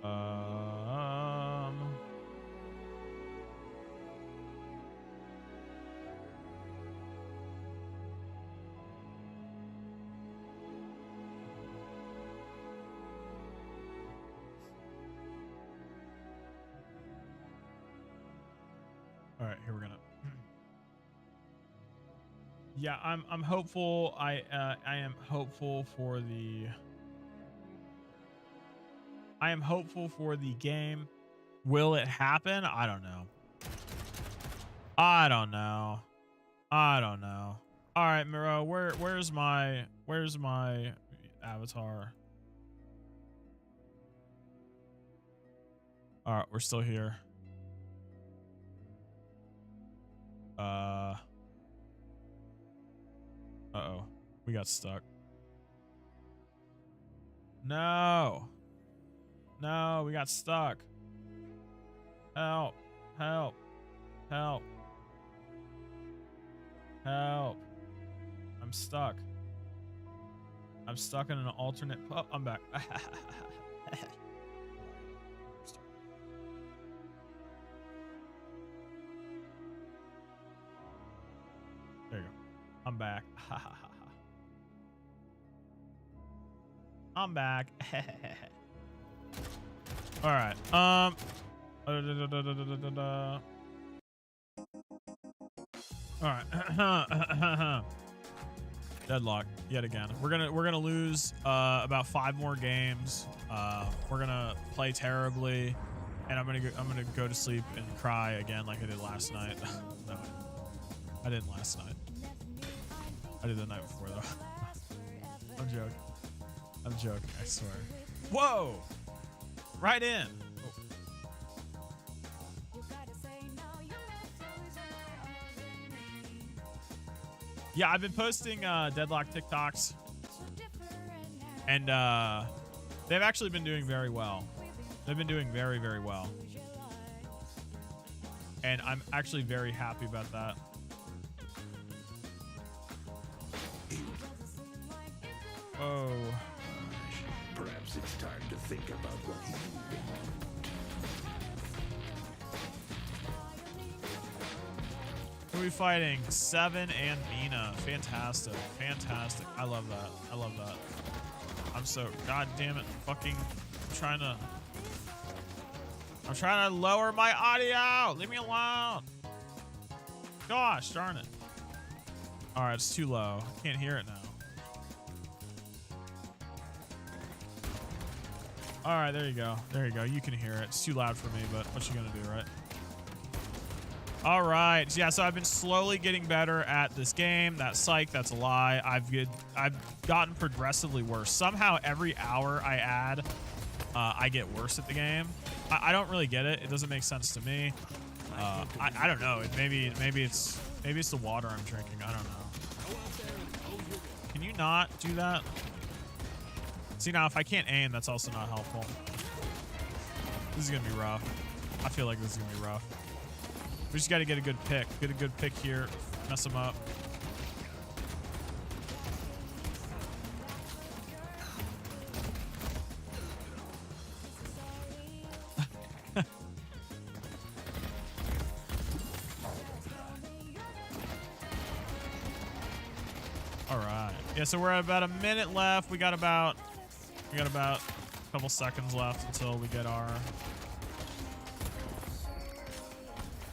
right, here we're gonna. Yeah, I'm hopeful. I am hopeful for the. I am hopeful for the game. Will it happen? I don't know. I don't know. I don't know. All right, Miro, where's my avatar? All right, we're still here. Uh-oh. We got stuck. No. No, we got stuck. Help. Help. Help. Help. I'm stuck. I'm stuck in an alternate. Oh, I'm back. There you go. I'm back. I'm back. All right. All right. Deadlock yet again. We're gonna lose about 5 more games. We're gonna play terribly, and I'm gonna go to sleep and cry again like I did last night. No, I didn't last night. I did the night before though. I'm joking. I'm joking. I swear. Whoa! Right in. Yeah, I've been posting Deadlock TikToks, and they've actually been doing very well. They've been doing very, very well, and I'm actually very happy about that. Oh. Perhaps it's time to think about what you've been. Who are we fighting? Seven and Mina. Fantastic. Fantastic. I love that. I love that. I'm so... God damn it. Fucking... I'm trying to lower my audio. Leave me alone. Gosh darn it. Alright, it's too low. I can't hear it now. Alright, there you go. There you go. You can hear it. It's too loud for me, but what you gonna do, right? All right. Yeah, so I've been slowly getting better at this game. That's psych. That's a lie. I've gotten progressively worse. Somehow every hour I add, I get worse at the game. I don't really get it. It doesn't make sense to me. I don't know. Maybe it's the water I'm drinking. I don't know. Can you not do that? See, now if I can't aim, that's also not helpful. This is gonna be rough. I feel like this is gonna be rough. We just got to get a good pick. Get a good pick here. Mess them up. All right. Yeah, so we're at about a minute left. We got about a couple seconds left until we get our...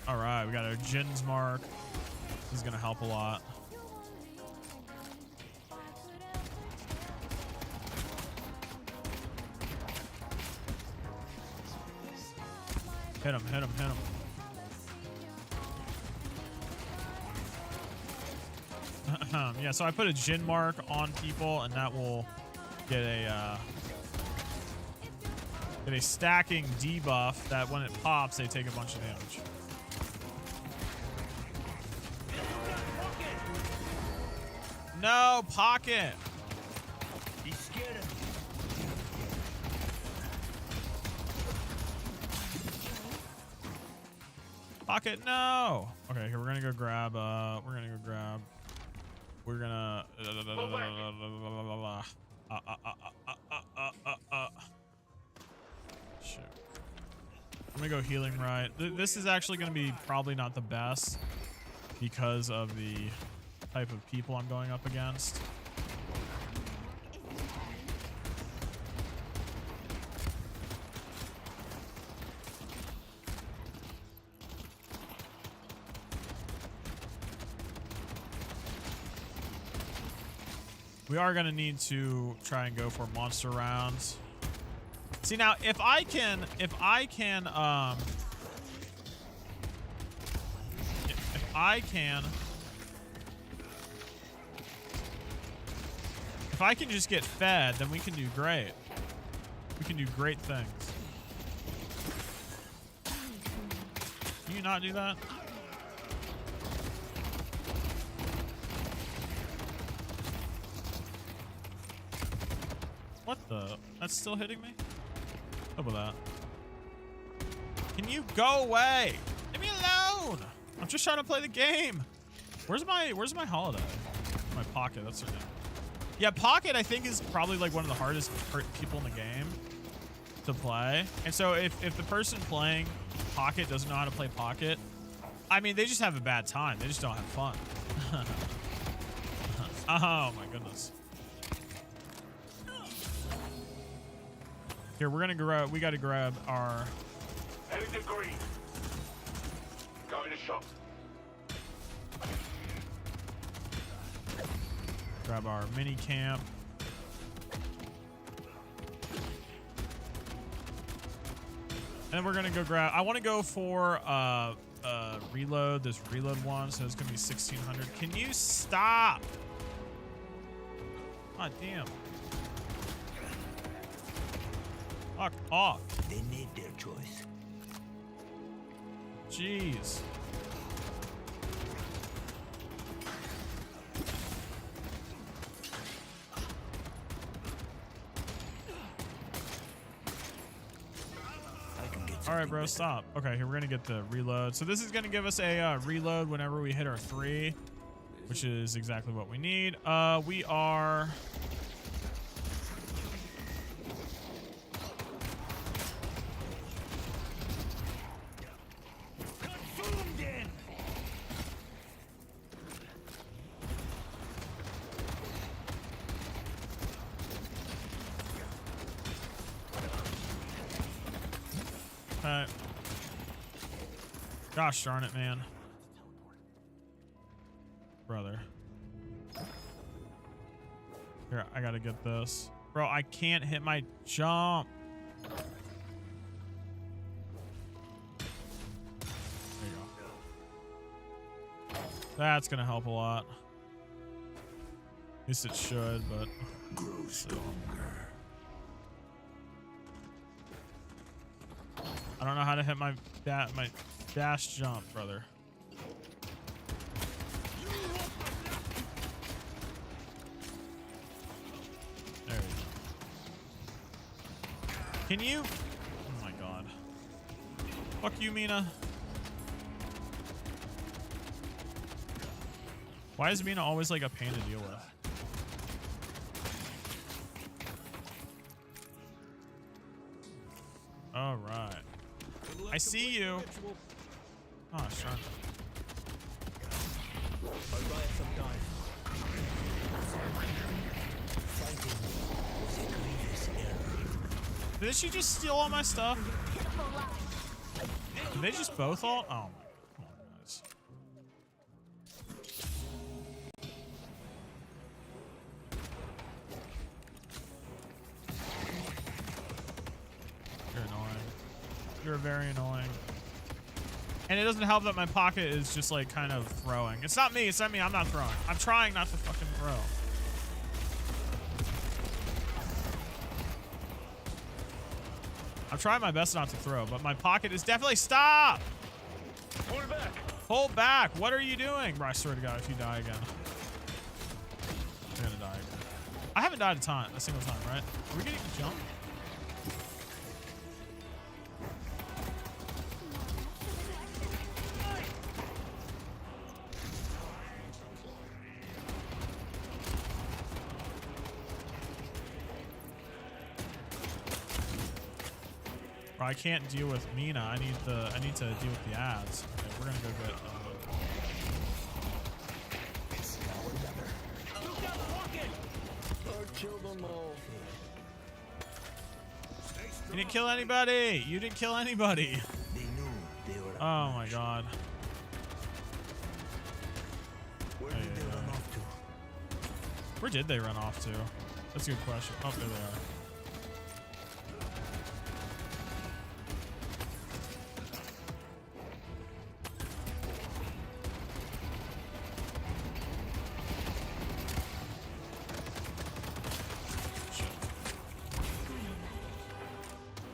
All right, we got our Jin's mark. This is gonna help a lot. Hit him, hit him, hit him. Yeah, so I put a Jin mark on people, and that will get a Get a stacking debuff that when it pops, they take a bunch of damage. No, pocket. He's scared of me. Pocket, no. Okay, here we're gonna go grab. We're gonna. Shoot. I'm gonna go healing right. This is actually gonna be probably not the best because of the type of people I'm going up against. We are going to need to try and go for monster rounds. See now, if I can just get fed, then we can do great. We can do great things. Can you not do that? What the? That's still hitting me? How about that? Can you go away? Leave me alone! I'm just trying to play the game. Where's my holiday? My pocket, that's her name. Yeah, pocket I think is probably like one of the hardest people in the game to play. And so if the person playing pocket doesn't know how to play pocket, I mean they just have a bad time. They just don't have fun. Oh my goodness. Here, we're gonna grab. We gotta grab our. Heading to green. Going to shop. Grab our mini camp. And then we're gonna go grab. I want to go for reload. This reload one, so it's gonna be 1600. Can you stop? God damn. Fuck off. They made their choice. Jeez. All right, bro, stop. Okay, here we're gonna get the reload. So this is gonna give us a reload whenever we hit our 3, which is exactly what we need. We are. Gosh darn it, man. Brother. Here, I gotta get this. Bro, I can't hit my jump. There you go. That's gonna help a lot. At least it should, but... Grow stronger. I don't know how to hit my dash jump, brother. There we go. Can you? Oh my god. Fuck you, Mina. Why is Mina always like a pain to deal with? All right. I see you. Oh, sure. Did she just steal all my stuff? Did they just both all? Oh my. Come on, guys. You're annoying. You're very annoying. And it doesn't help that my pocket is just like kind of throwing. It's not me. It's not me. I'm not throwing. I'm trying not to fucking throw. I'm trying my best not to throw, but my pocket is definitely stop. Pull back. Hold back. What are you doing? Bro, I swear to God, if you die again, you're gonna die again. I haven't died a single time, right? Are we getting to jump? Bro, I can't deal with Mina. I need to deal with the ads. Okay, we're gonna go get. You didn't kill anybody. You didn't kill anybody. They knew they were. Oh my God. Where did they run off to? Where did they run off to? That's a good question. Oh, there they are.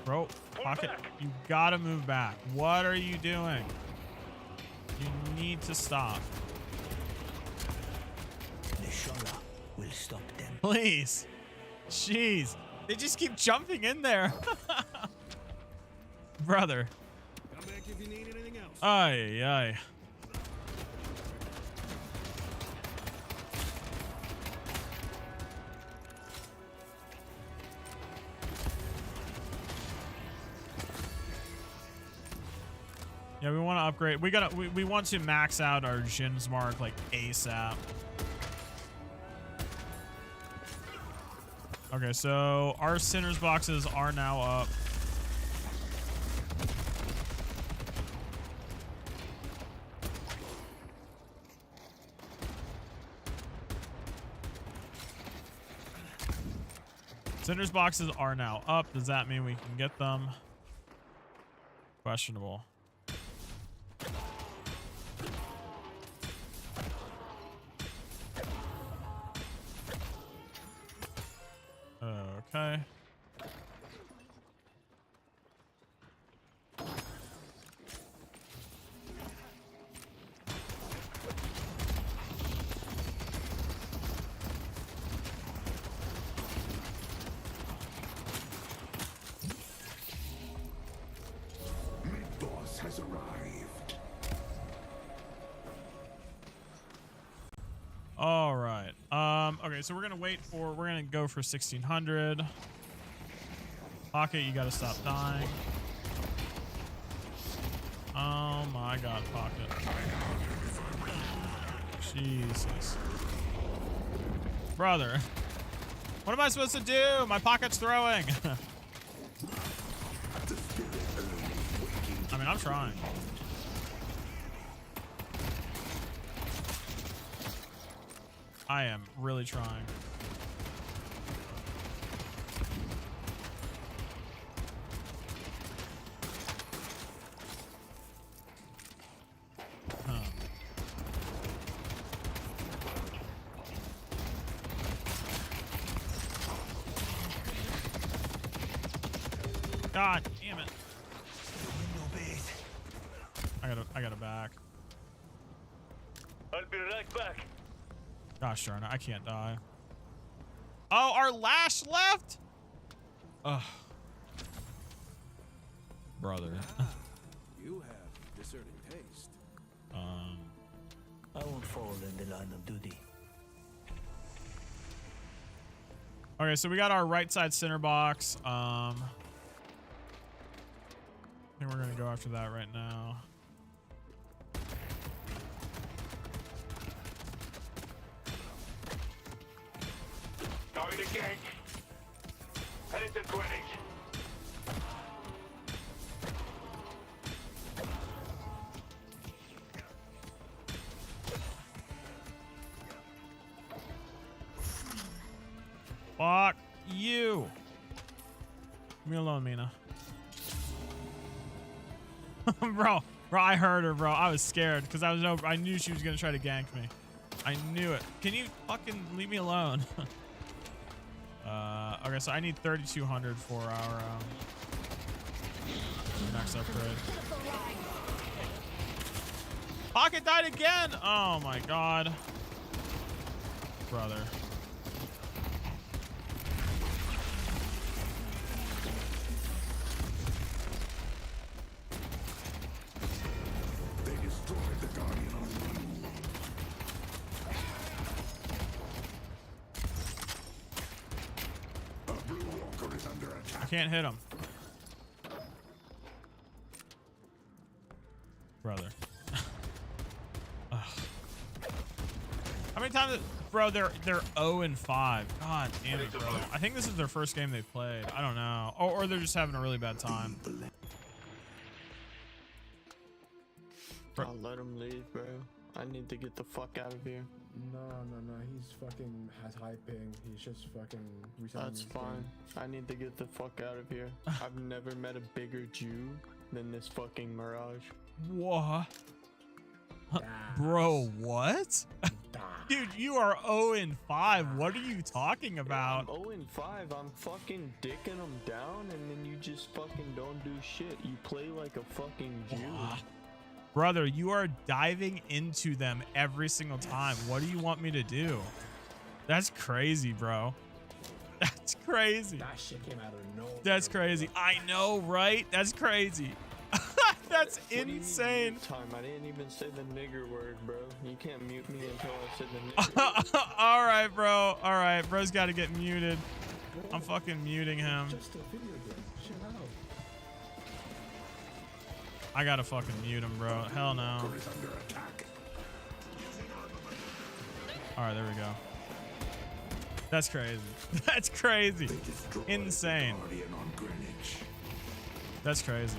Bro, pocket, you gotta move back. What are you doing? You need to stop. The Shola will stop them. Please. Jeez. They just keep jumping in there. Brother. Come back if you need anything else. Ay, ay. Yeah, we want to upgrade. We want to max out our Jin's mark like ASAP. Okay, so our Sinners boxes are now up. Sinners boxes are now up. Does that mean we can get them? Questionable. Okay. Boss has arrived. All right. Okay, so we're gonna go for 1600. Pocket, you gotta stop dying. Oh my God, Pocket. Jesus. Brother. What am I supposed to do? My Pocket's throwing. I mean, I'm trying. I am really trying. God damn it. I gotta back. I'll be right back. Gosh darn it, I can't die. Oh, our Lash left? Ugh. Brother. You have discerning taste. I won't fall in the line of duty. Okay, so we got our right side center box. I think we're gonna go after that right now. Target gang. Headed to 20. Fuck you. Leave me alone, Mina. bro, I heard her, bro. I was scared because I knew she was gonna try to gank me. I knew it. Can you fucking leave me alone? Okay, so I need 3,200 for our Next upgrade. Pocket died again. Oh my god. Brother. They destroyed the Guardian. A Blue Walker is under I attack. can't hit him. Brother. Ugh. How many times, bro? They're 0-5. God damn it, bro. I think this is their first game they've played. I don't know, or they're just having a really bad time. I'll let him leave, bro. I need to get the fuck out of here. No. He's fucking has high ping. He's just fucking resetting That's his fine. game. I need to get the fuck out of here. I've never met a bigger Jew than this fucking Mirage. What? Bro, what? Dude, you are 0-5. What are you talking I'm about? 0-5. I'm fucking dicking them down, and then you just fucking don't do shit. You play like a fucking Jew. Brother, you are diving into them every single time. What do you want me to do? That's crazy, bro. That's crazy. That shit came out of nowhere. That's crazy. I know, right? That's crazy. That's What do you mean insane. mute time? I didn't even say the nigger word, bro. You can't mute me until I said the nigger word. All right, bro. All right, bro's got to get muted. I'm fucking muting him. Just a video game. Chill out. I gotta fucking mute him, bro. Hell no. Is under attack. All right, there we go. That's crazy. That's crazy. They destroyed Insane. the Guardian on Greenwich. That's crazy.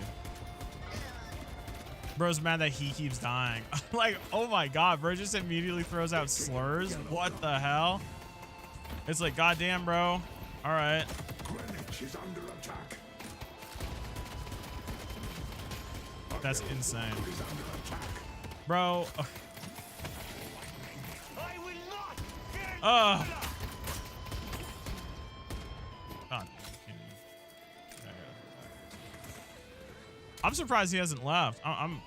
Bro's mad that he keeps dying. Like, oh my god, bro just immediately throws out slurs. What the hell? It's like, goddamn, bro. All right. Greenwich is under attack. That's insane. Is under attack. Bro. God. I'm surprised he hasn't left. I'm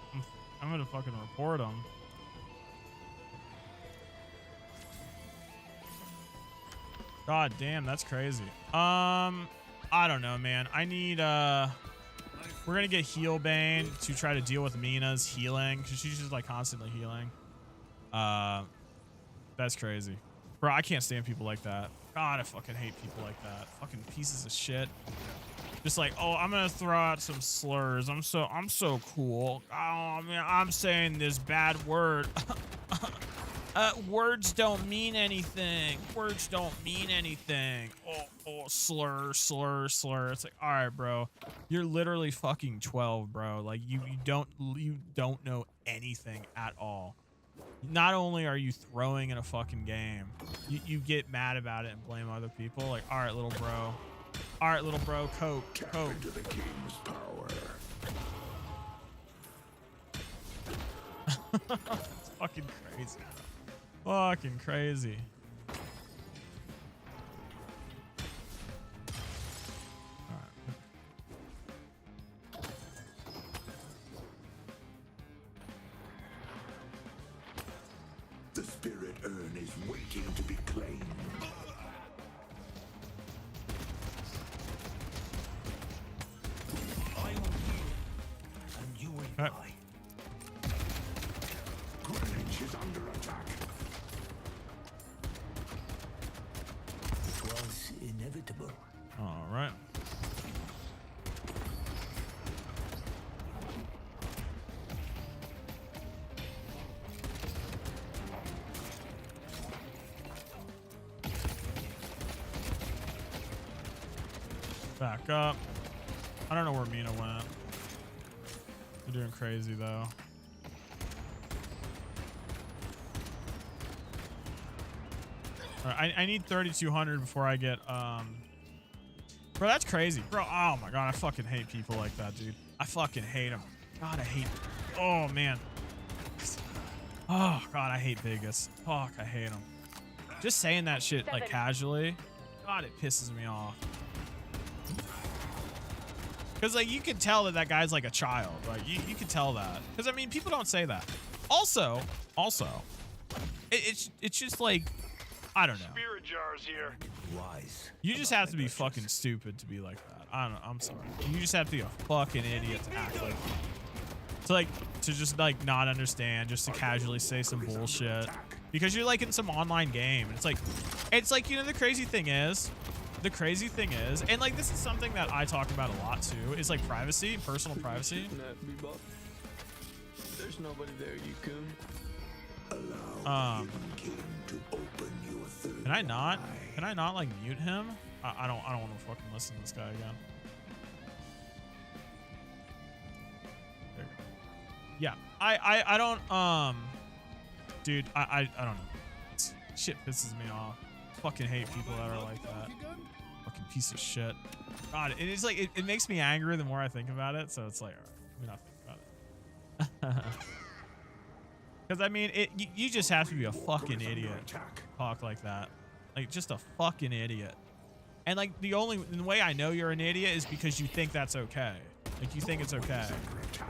gonna fucking report him. God damn, that's crazy. I don't know, man. I need we're gonna get Heal Bane to try to deal with Mina's healing, because she's just like constantly healing. That's crazy. Bro, I can't stand people like that. God, I fucking hate people like that. Fucking pieces of shit. Just like, oh, I'm gonna throw out some slurs. I'm so cool. Oh man, I'm saying this bad word. Words don't mean anything. Words don't mean anything. Oh, slur. It's like, all right, bro. You're literally fucking 12, bro. Like you don't know anything at all. Not only are you throwing in a fucking game, you get mad about it and blame other people. Like, all right, little bro. All right, little bro, cope. Into the king's power. It's fucking crazy. Fucking crazy. The spirit urn is waiting to be claimed. And you will Alright. die. Greenwich is under attack. It was inevitable. All right. Back up. I don't know where Mina went. They're doing crazy though. All right, I need 3,200 before I get Bro, that's crazy. Bro, oh my god, I fucking hate people like that, dude. I fucking hate them. God, I hate. Oh man. Oh god, I hate Vegas. Fuck, I hate them. Just saying that shit like casually. God, it pisses me off. Because like you can tell that that guy's like a child. Like you can tell that. Because I mean, people don't say that. Also, it's just like, I don't know. Spirit jars here. Wise. You just have to be fucking stupid to be like that. I don't know. I'm sorry. You just have to be a fucking idiot to act like to just like not understand, just to casually say some bullshit because you're like in some online game. And it's like, you know, the crazy thing is, and like this is something that I talk about a lot too, is like privacy, personal privacy. There's nobody there, you coon. Can I not like mute him? I don't want to fucking listen to this guy again. There you go. Yeah, I don't dude, I don't know. Shit pisses me off. Fucking hate people that are like that. Fucking piece of shit. God, it is like it makes me angry the more I think about it. So it's like, all right, let me not think about it. Because I mean, you just have to be a fucking idiot to talk like that. Like just a fucking idiot. And like the way I know you're an idiot is because you think that's okay. Like you think it's okay.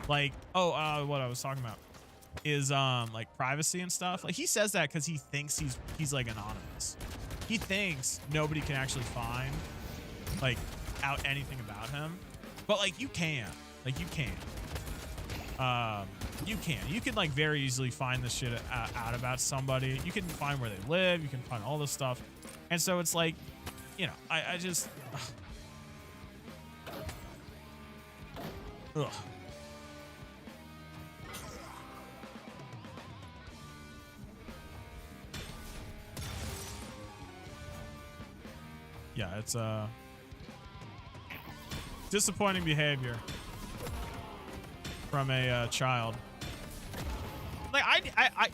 Like, oh, what I was talking about is like privacy and stuff. Like he says that because he thinks he's like anonymous. He thinks nobody can actually find like out anything about him. But like you can. Like you can. You can like very easily find this shit out about somebody. You can find where they live. You can find all this stuff. And so it's like, you know, I just, ugh. Yeah, it's disappointing behavior from a child. Like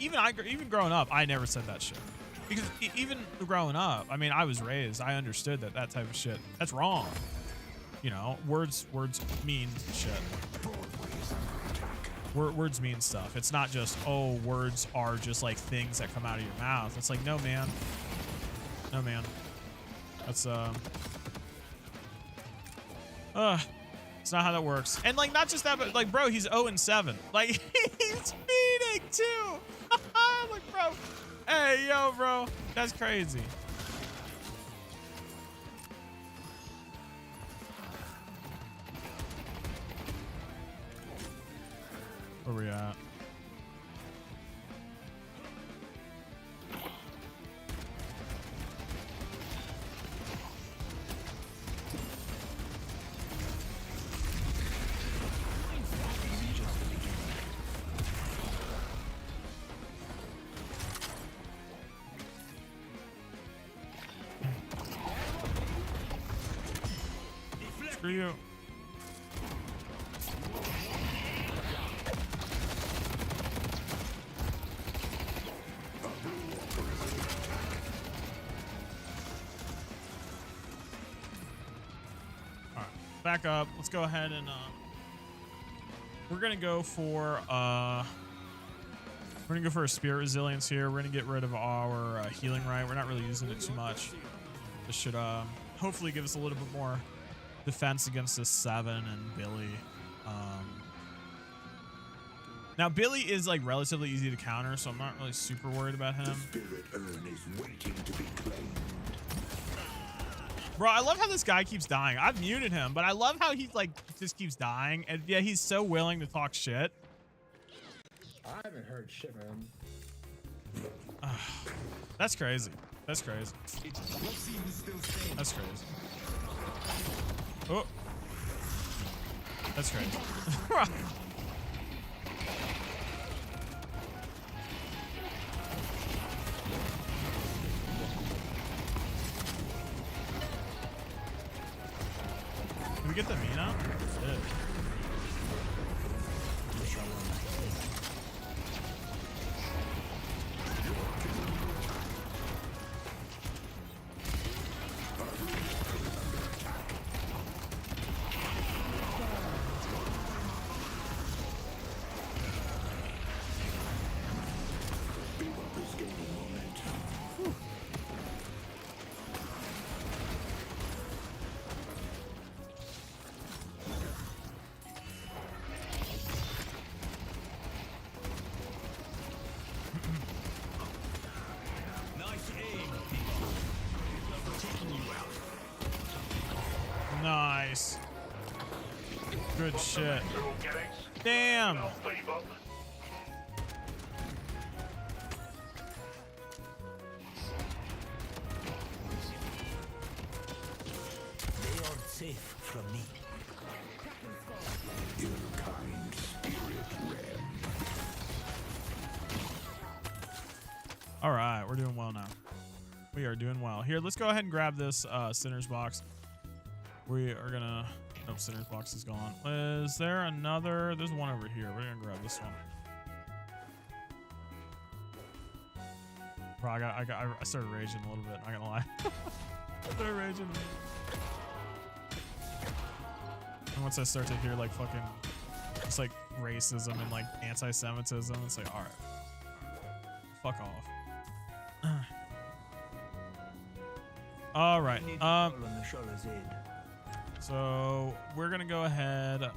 even growing up, I never said that shit. Because even growing up, I mean, I was raised, I understood that type of shit, that's wrong. You know, words mean shit. Words mean stuff. It's not just, oh, words are just like things that come out of your mouth. It's like, no, man. No, man. That's, it's not how that works. And like, not just that, but like, bro, he's 0-7. Like, he's feeding too. Like, bro. Hey, yo, bro. That's crazy. Where we at? Screw you. All right, back up. Let's go ahead and we're gonna go for a spirit resilience here. We're gonna get rid of our healing right. We're not really using it too much. This should hopefully give us a little bit more defense against this 7 and Billy. Now Billy is like relatively easy to counter, so I'm not really super worried about him. The spirit urn is waiting to be claimed. Bro, I love how this guy keeps dying. I've muted him, but I love how he like just keeps dying, and yeah, he's so willing to talk shit. I haven't heard shit, man. That's crazy. That's crazy. That's crazy. Oh. That's crazy. Can we get the Mina? Yeah. Nice. Good shit. Damn. They are safe from me. Your kind spirit red. All right, we're doing well now. We are doing well. Here, let's go ahead and grab this Sinner's box. We are gonna... Nope, Sinner's box is gone. Is there another? There's one over here. We're gonna grab this one. Bro, I started raging a little bit. Not gonna lie. I started raging. And once I start to hear like fucking, it's like racism and like anti-Semitism, it's like, all right, fuck off. All right. So we're gonna go ahead.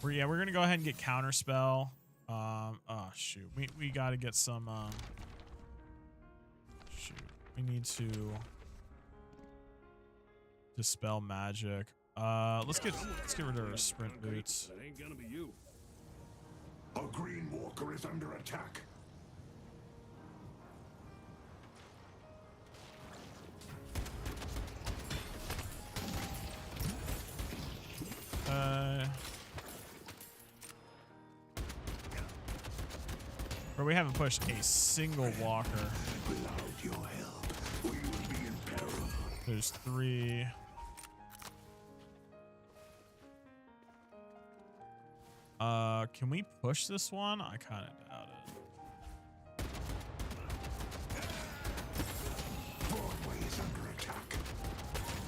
We're gonna go ahead and get counterspell. Oh shoot, we gotta get some. Shoot, we need to dispel magic. Let's get rid of our sprint boots. That ain't gonna be you. A green walker is under attack. Or we haven't pushed a single walker. Without your help, we will be in peril. There's 3. Can we push this one? I kind of doubt it. Broadway is under attack.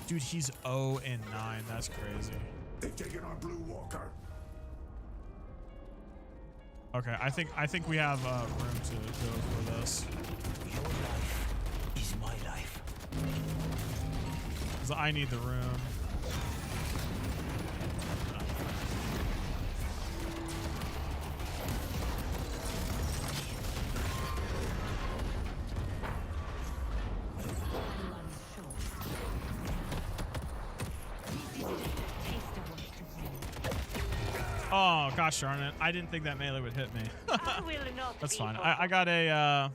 Dude, he's 0 and 9. That's crazy. They've taken our blue walker. Okay, I think we have room to go for this. Your life is my life. 'Cause I need the room. Oh gosh darn it! I didn't think that melee would hit me. That's fine. I got a.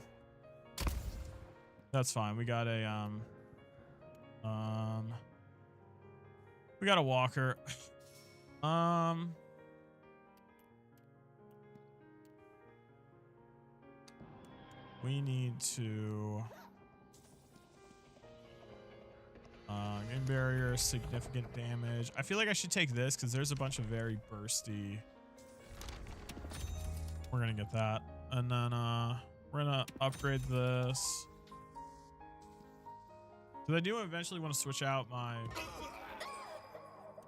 That's fine. We got a. We got a walker. We need to. Game barrier, significant damage. I feel like I should take this because there's a bunch of very bursty. We're gonna get that, and then we're gonna upgrade this. Because I do eventually want to switch out my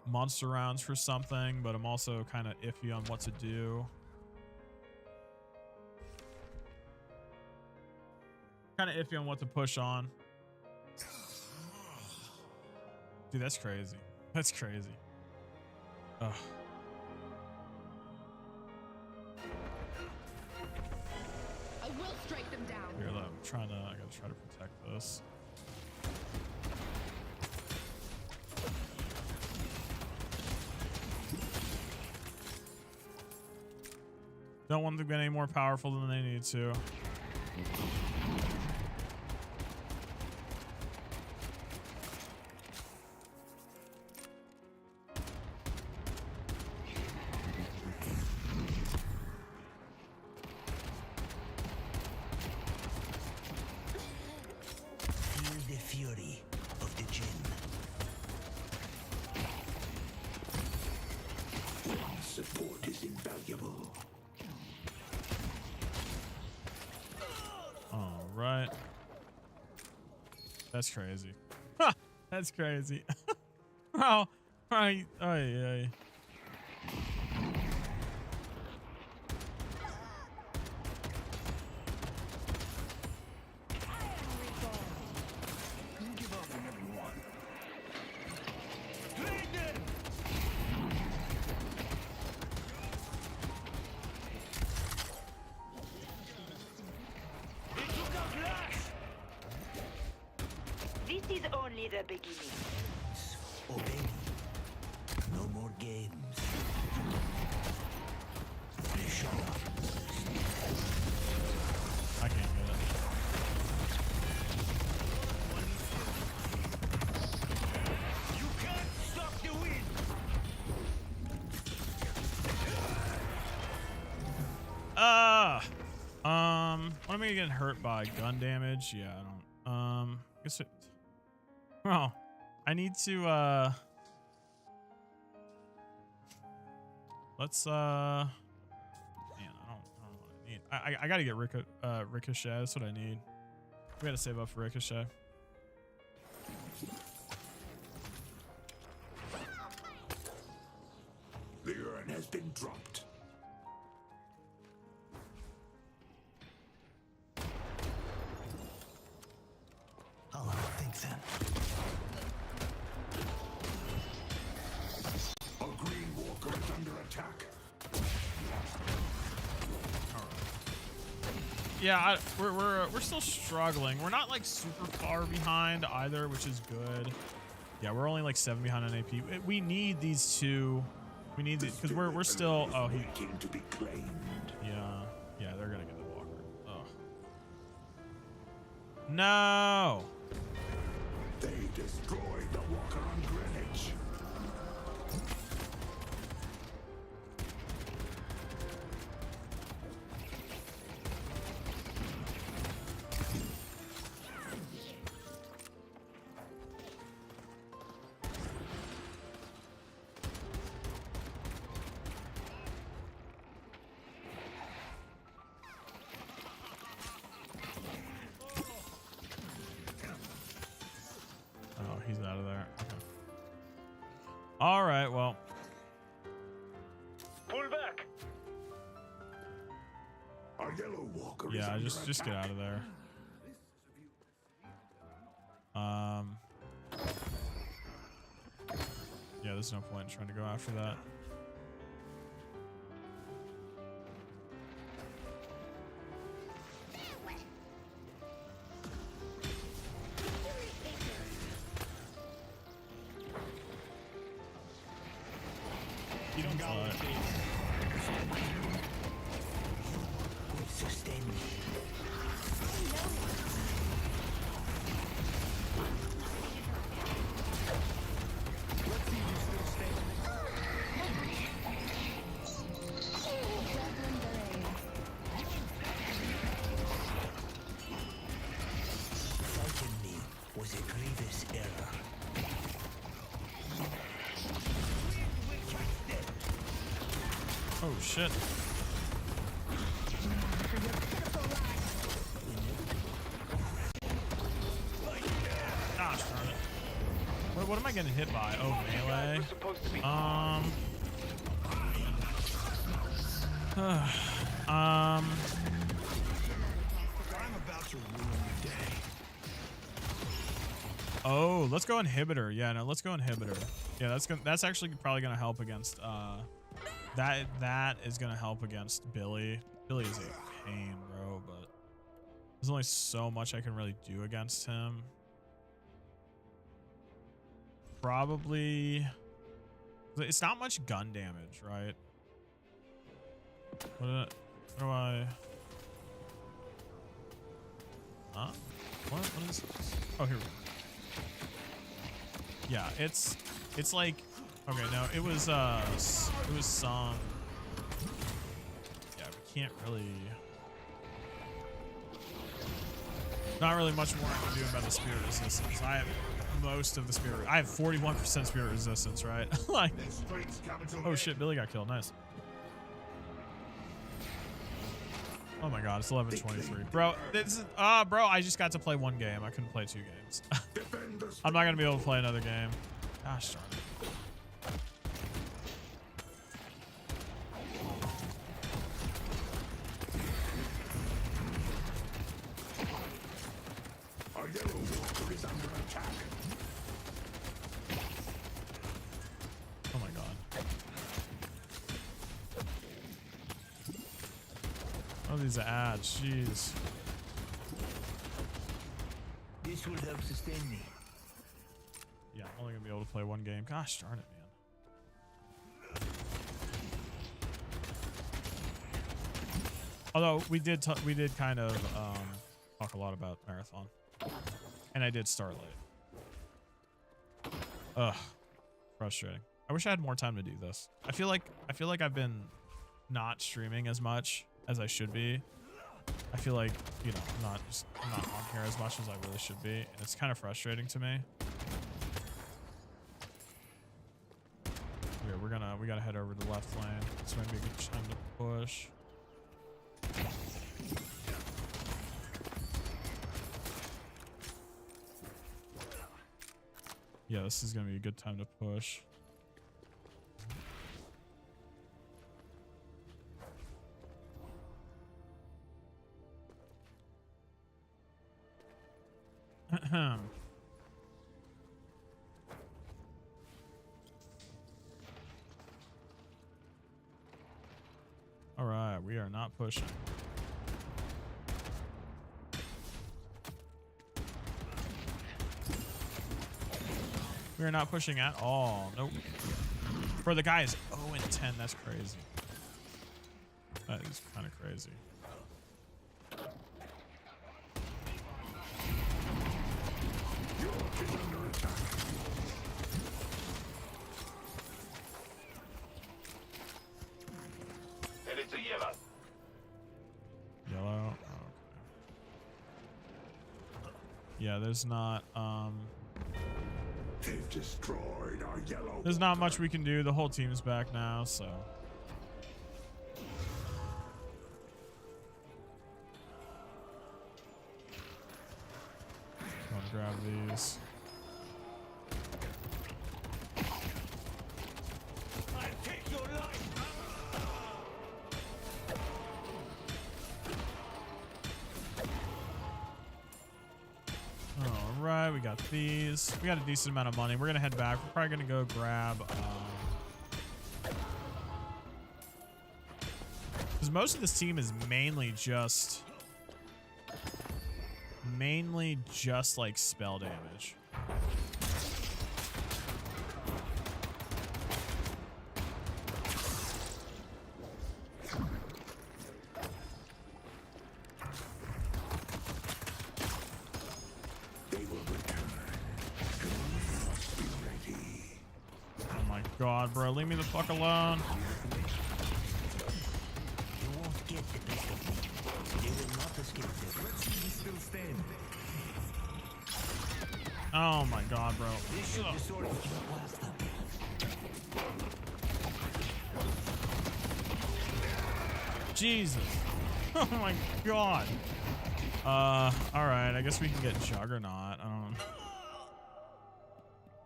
monster rounds for something, but I'm also kind of iffy on what to do. Kind of iffy on what to push on. Dude, that's crazy. That's crazy. Ugh. I will strike them down. Here, look, I gotta try to protect this. Don't want them to get any more powerful than they need to. Support is invaluable. All right. That's crazy. Ha! That's crazy. Wow. Right. Ay. beginning. Obey me. No more games. Shut up. I can't get it. You can't stop the wind. What am I getting hurt by? Gun damage? Yeah, I don't. Guess it. Well, I need to. Let's. Man, I don't know what I need. I gotta get Ricochet. That's what I need. We gotta save up for Ricochet. The urn has been dropped. I'll have a think then. A green walker is under attack. Yeah, we're still struggling. We're not like super far behind either, which is good. Yeah, we're only like 7 behind on AP. We need these two. We need these because we're still. Oh, he. Waiting to be claimed. Yeah, they're gonna get the walker. Oh. No. They destroyed the walker on Greenwich. Oh, he's out of there. Okay. All right. Well. Pull back. Our yellow walker is Yeah, under just get attack. out of there. Yeah, there's no point in trying to go after that. You don't got it. Sustain me. Fighting me was a grievous error. Oh shit. Gosh darn it. What am I getting hit by? Oh, melee. Oh, let's go inhibitor. Yeah, no, let's go inhibitor. Yeah, that's actually probably gonna help against that is gonna help against Billy. Billy is a pain, bro, but there's only so much I can really do against him. Probably it's not much gun damage, right? What do I Huh? What is this? Oh, here we go. Yeah, it's like okay, no, it was some yeah, we can't really not really much more I can do about the spirit resistance. I have most of the spirit. I have 41% spirit resistance, right? Like oh shit, Billy got killed. Nice. Oh my god, it's 11:23. Bro, this is bro, I just got to play one game. I couldn't play 2 games. I'm not gonna be able to play another game. Gosh darn it. Our yellow walker is under attack. Oh my god. Oh, these ads, jeez. This will help sustain me. only gonna be able to play one game. Gosh darn it, man. Although we did kind of talk a lot about Marathon, and I did start late. Ugh, frustrating. I wish I had more time to do this. I feel like I've been not streaming as much as I should be. I feel like, you know, I'm not on here as much as I really should be, and it's kind of frustrating to me. Okay, we gotta head over to the left lane. This might be a good time to push. Yeah, this is gonna be a good time to push. All right, we are not pushing. We are not pushing at all. Nope. For the guys 0-10, that's crazy. That is kind of crazy. Headed to yellow. Yellow. Oh, okay. Yeah, there's not They've destroyed our yellow. there's not much we can do. The whole team's back now, so. I'll grab these. I take your life. All right, we got these. We got a decent amount of money. We're gonna head back. We're probably gonna go grab. Because most of this team is mainly just like spell damage. They will return. You must be ready. Oh my god, bro. Leave me the fuck alone. You won't get the best of me. They will not escape this. Let's see who still standing. Oh my god, bro. This should destroy you. Blast them. Jesus. Oh my god. Alright, I guess we can get Juggernaut.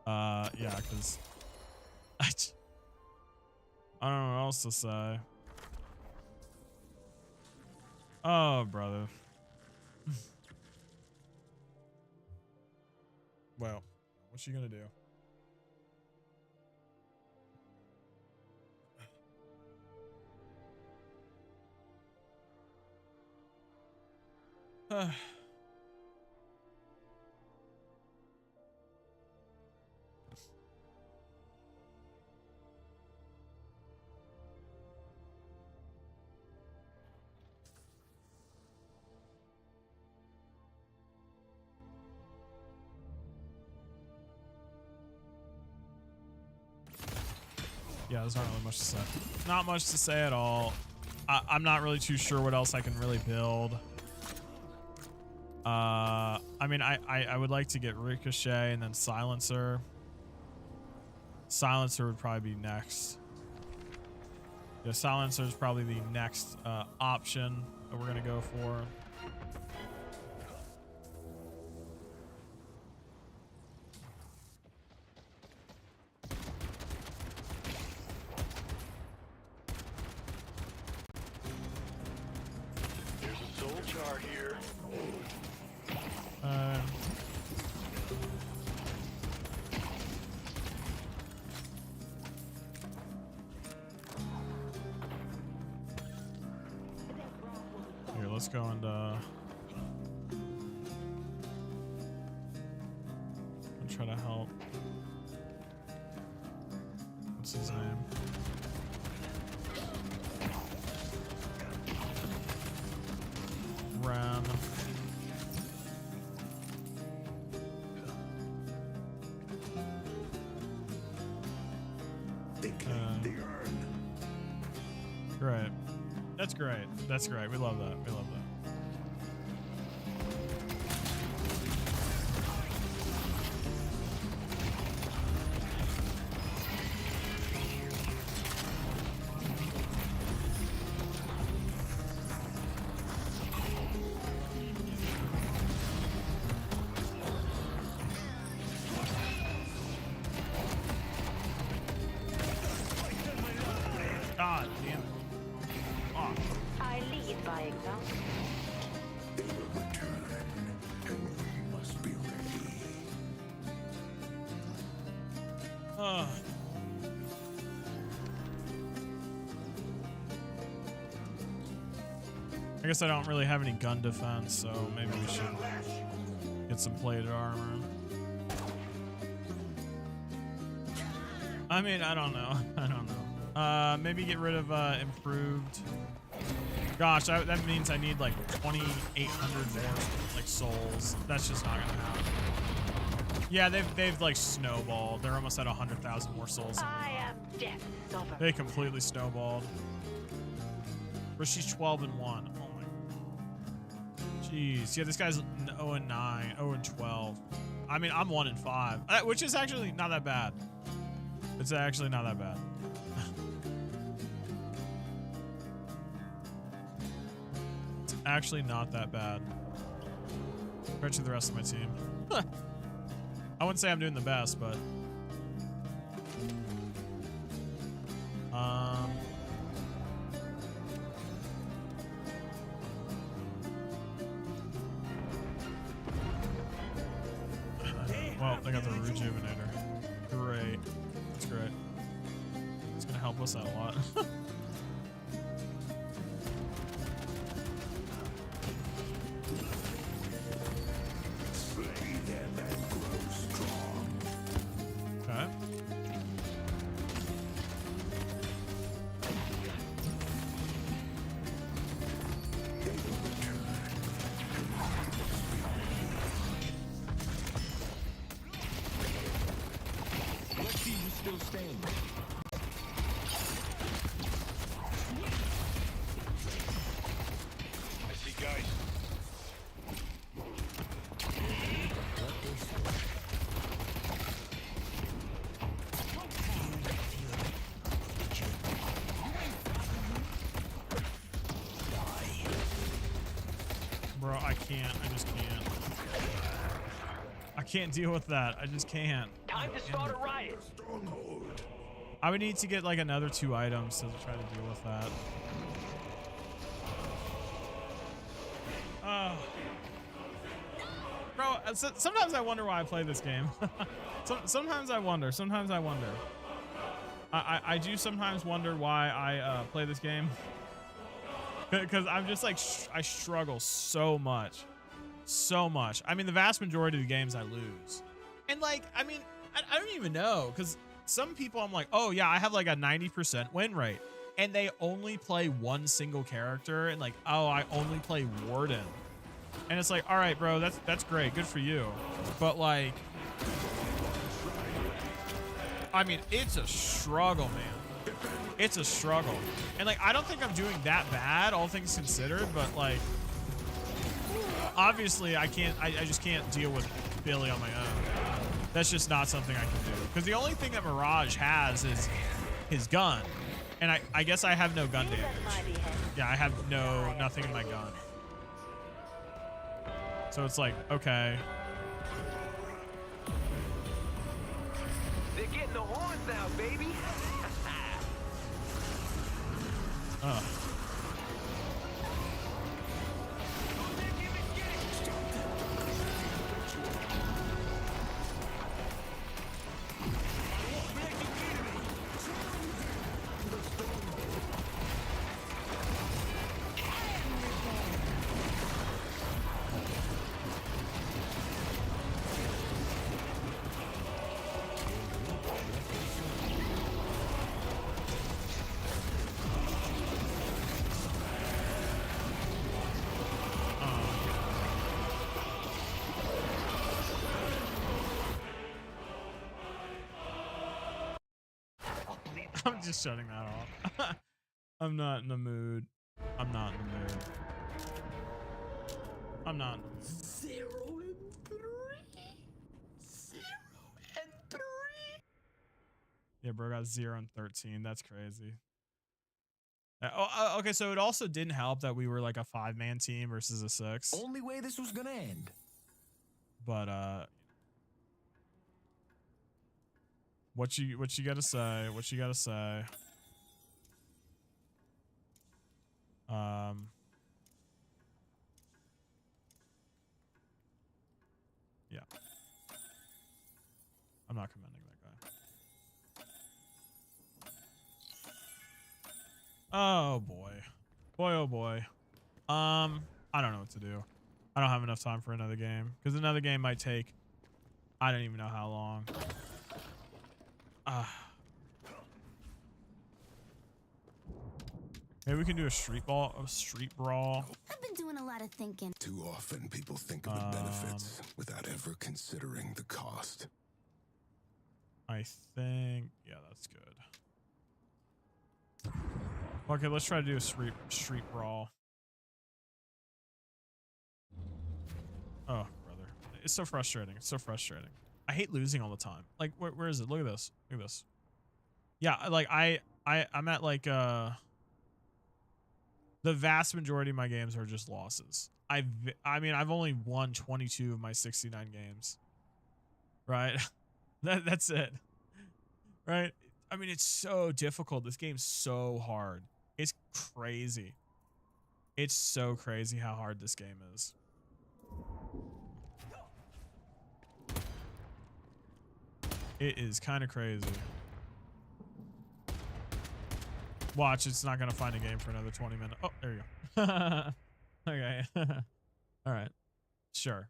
Yeah, because I don't know what else to say. Oh, brother. Well, what you gonna do? Yeah, there's not really much to say. Not much to say at all. I'm not really too sure what else I can really build. I mean, I would like to get Ricochet and then Silencer. Silencer would probably be next. Yeah, Silencer is probably the next option that we're gonna go for. There's a soul char here. Here, let's go and I'll try to help. What's his name? Ren. Great. That's great. That's great. We love that. We love that. God damn it. Oh. I lead by example. They will return, and we must be ready. Oh. I guess I don't really have any gun defense, so maybe we should get some plated armor. I mean, I don't know. I don't know. Maybe get rid of improved. Gosh, that means I need like 2,800 more like souls. That's just not gonna happen. Yeah, they've like snowballed. They're almost at 100,000 more souls. I am death sovereign. They completely snowballed. But she's 12 and 1. Oh my. Jeez. Yeah, this guy's 0 and 9, 0 and 12. I mean, I'm 1 and 5, which is actually not that bad. It's actually not that bad. It's actually not that bad compared to the rest of my team. I wouldn't say I'm doing the best, but well, they got the rejuvenator. Great. That's great. It's gonna help us out a lot. Slay them and grow strong. Okay. They will return, Let's see who's still standing. I see guys. Bro, I can't. I just can't. I can't deal with that. I just can't. Time to start a riot. Stronghold. I would need to get like another 2 items to try to deal with that. Oh. Bro, sometimes I wonder why I play this game. Sometimes I wonder. Sometimes I wonder. I do sometimes wonder why I play this game. Because I'm just like, I struggle so much. So much. I mean, the vast majority of the games I lose. And like, I mean, I don't even know. Because some people I'm like, oh yeah, I have like a 90% win rate. And they only play one single character. And like, oh, I only play Warden. And it's like, all right, bro, that's great. Good for you. But like, I mean, it's a struggle, man. It's a struggle. And like, I don't think I'm doing that bad, all things considered, but like, obviously I just can't deal with Billy on my own. That's just not something I can do. Because the only thing that Mirage has is his gun. And I guess I have no gun damage. Yeah, I have nothing in my gun. So it's like, okay. They're getting the horns now, baby. Oh. I'm just shutting that off. I'm not in the mood. I'm not in the mood. I'm not in the mood. 0 and 3. 0 and 3. Yeah, bro got 0 and 13. That's crazy. Okay, so it also didn't help that we were like a 5-man team versus a 6. Only way this was gonna end. But what you gotta say? What you gotta say? Yeah. I'm not commending that guy. Oh boy. Boy oh boy. I don't know what to do. I don't have enough time for another game. Because another game might take I don't even know how long. Maybe we can do a street brawl. I've been doing a lot of thinking. Too often people think of the benefits without ever considering the cost. I think, yeah, that's good. Okay, let's try to do a street brawl. Oh, brother. It's so frustrating. It's so frustrating. I hate losing all the time. Like, where is it? Look at this. Look at this. Yeah, like, I'm at, like, the vast majority of my games are just losses. I mean, I've only won 22 of my 69 games. Right? That's it. Right? I mean, it's so difficult. This game's so hard. It's crazy. It's so crazy how hard this game is. It is kind of crazy. Watch, it's not going to find a game for another 20 minutes. Oh, there you go. Okay. All right. Sure.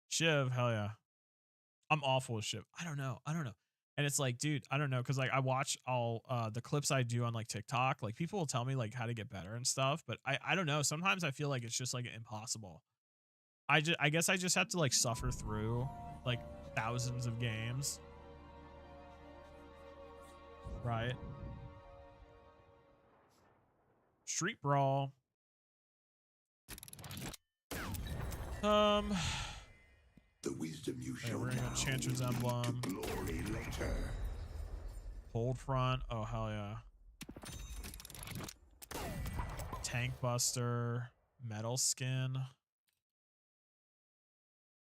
Shiv, hell yeah. I'm awful with Shiv. I don't know. And it's like, dude, I don't know. Cause like I watch all the clips I do on like TikTok. Like people will tell me like how to get better and stuff. But I don't know. Sometimes I feel like it's just like impossible. I guess I just have to like suffer through like thousands of games. Right. Street brawl. The wisdom you show we're gonna now go Chanter's Emblem. glory later. Cold Front. Oh hell yeah. Tank Buster. Metal Skin.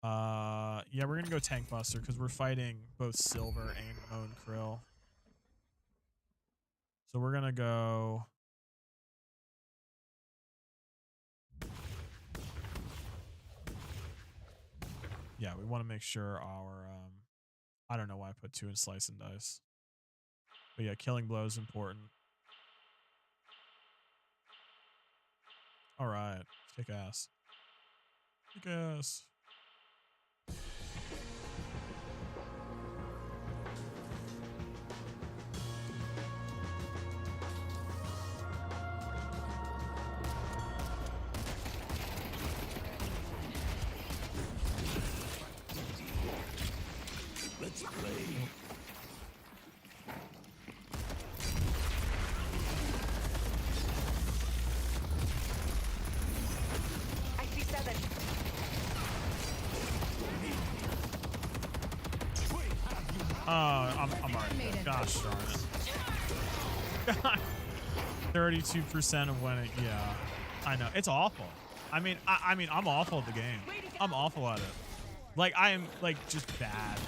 Yeah, we're gonna go Tank Buster because we're fighting both Silver and Moan Krill. So we're gonna go. Yeah, we want to make sure our I don't know why I put 2 in Slice and Dice. But yeah, Killing Blow is important. All right, kick ass. Kick ass. Let's play. I see 7. I'm alright. Gosh darn it. 32% of when it, yeah. I know. It's awful. I mean, I'm awful at the game. I'm awful at it. Like, I am, like, just bad.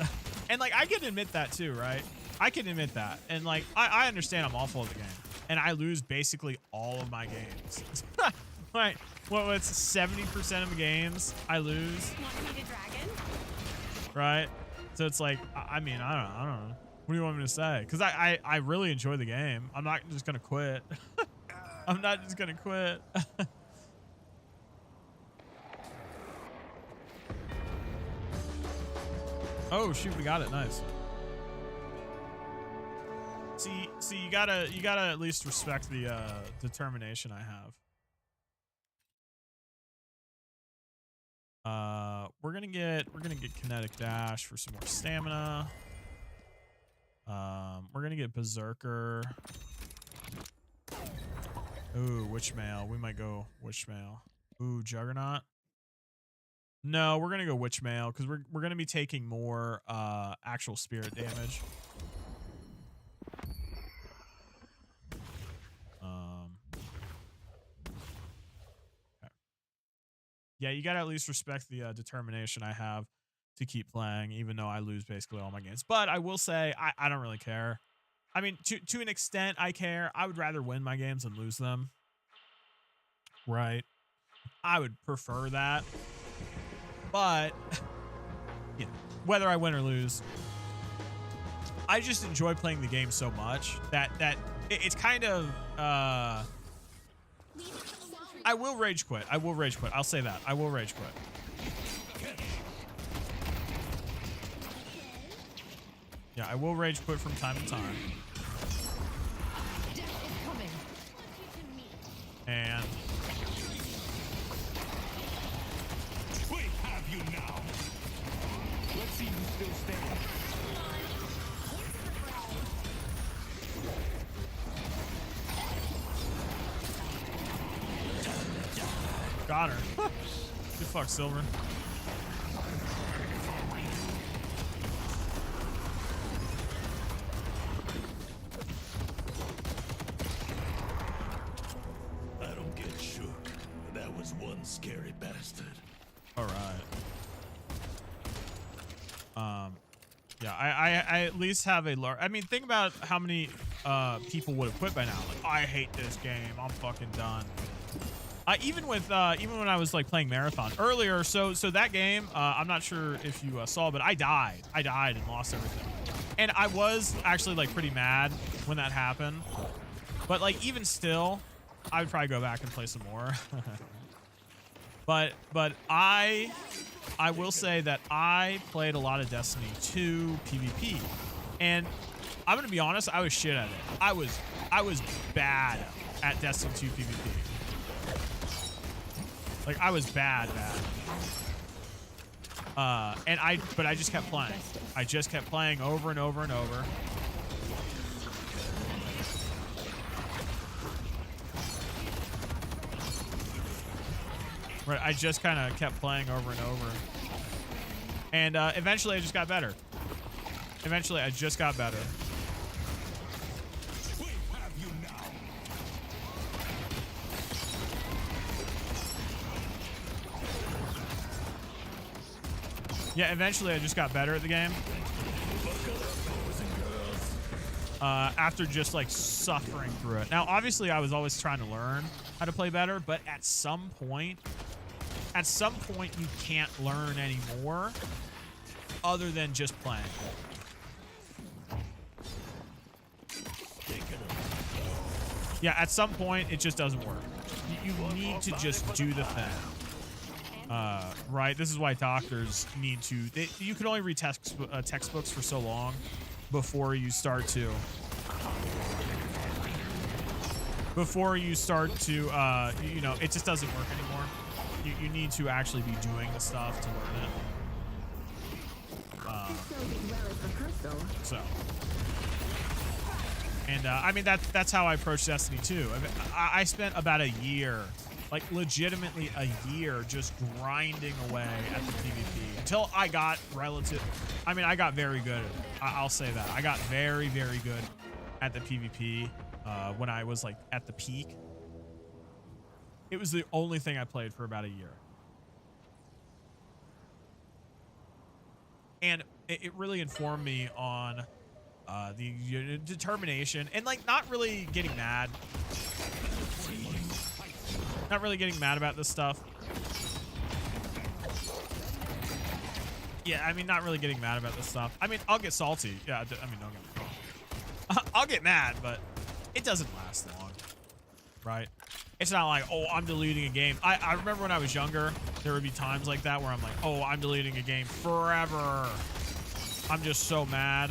And, like, I can admit that, too, right? I can admit that. And, like, I understand I'm awful at the game. And I lose basically all of my games. Like, what's 70% of the games I lose? Right? So it's like, I mean, I don't know. What do you want me to say? Because I really enjoy the game. I'm not just going to quit. I'm not just going to quit. Oh shoot, we got it. Nice. See, you gotta at least respect the determination I have. We're gonna get kinetic dash for some more stamina. We're gonna get Berserker. Ooh, Witchmail. We might go Witchmail. Ooh, Juggernaut. No, we're gonna go Witchmail because we're gonna be taking more actual spirit damage. Okay. Yeah, you gotta at least respect the determination I have to keep playing, even though I lose basically all my games. But I will say I don't really care. I mean, to an extent, I care. I would rather win my games than lose them. Right. I would prefer that. But, you know, whether I win or lose, I just enjoy playing the game so much that it's kind of, I will rage quit. I will rage quit. I'll say that. I will rage quit. Yeah, I will rage quit from time to time. And We have you now. Let's see who's still standing. got her. Good fuck, Silver. I don't get shook. That was one scary bastard. All right. Yeah, I at least have a large. I mean, think about how many people would have quit by now. Like, I hate this game. I'm fucking done. Even when I was like playing Marathon earlier. So that game, I'm not sure if you saw, but I died. I died and lost everything. And I was actually like pretty mad when that happened. But like even still, I would probably go back and play some more. But I will say that I played a lot of Destiny 2 PvP, and I'm gonna be honest, I was shit at it. I was bad at Destiny 2 PvP. Like I was bad. But I just kept playing. I just kept playing over and over and over. Right, I just kind of kept playing over and over. And eventually I just got better. Eventually I just got better. We have you now. Yeah, eventually I just got better at the game. After just like suffering through it. Now, obviously I was always trying to learn how to play better, but at some point you can't learn anymore other than just playing. Yeah, at some point it just doesn't work. You need to just do the thing. Right? This is why doctors need to... you can only read textbooks for so long before you start to... you know, it just doesn't work anymore. You need to actually be doing the stuff to learn it. So... And I mean that's how I approach Destiny 2. I spent about a year, like legitimately a year, just grinding away at the PvP until I got I got very good at it. I'll say that. I got very, very good at the PvP when I was like at the peak. It was the only thing I played for about a year. And it really informed me on the determination and like not really getting mad. Not really getting mad about this stuff. Yeah, I mean, not really getting mad about this stuff. I mean, I'll get salty. Yeah, I mean, don't get me wrong. I'll get mad, but it doesn't last long, right? It's not like, oh, I'm deleting a game. I remember when I was younger, there would be times like that where I'm like, oh, I'm deleting a game forever. I'm just so mad.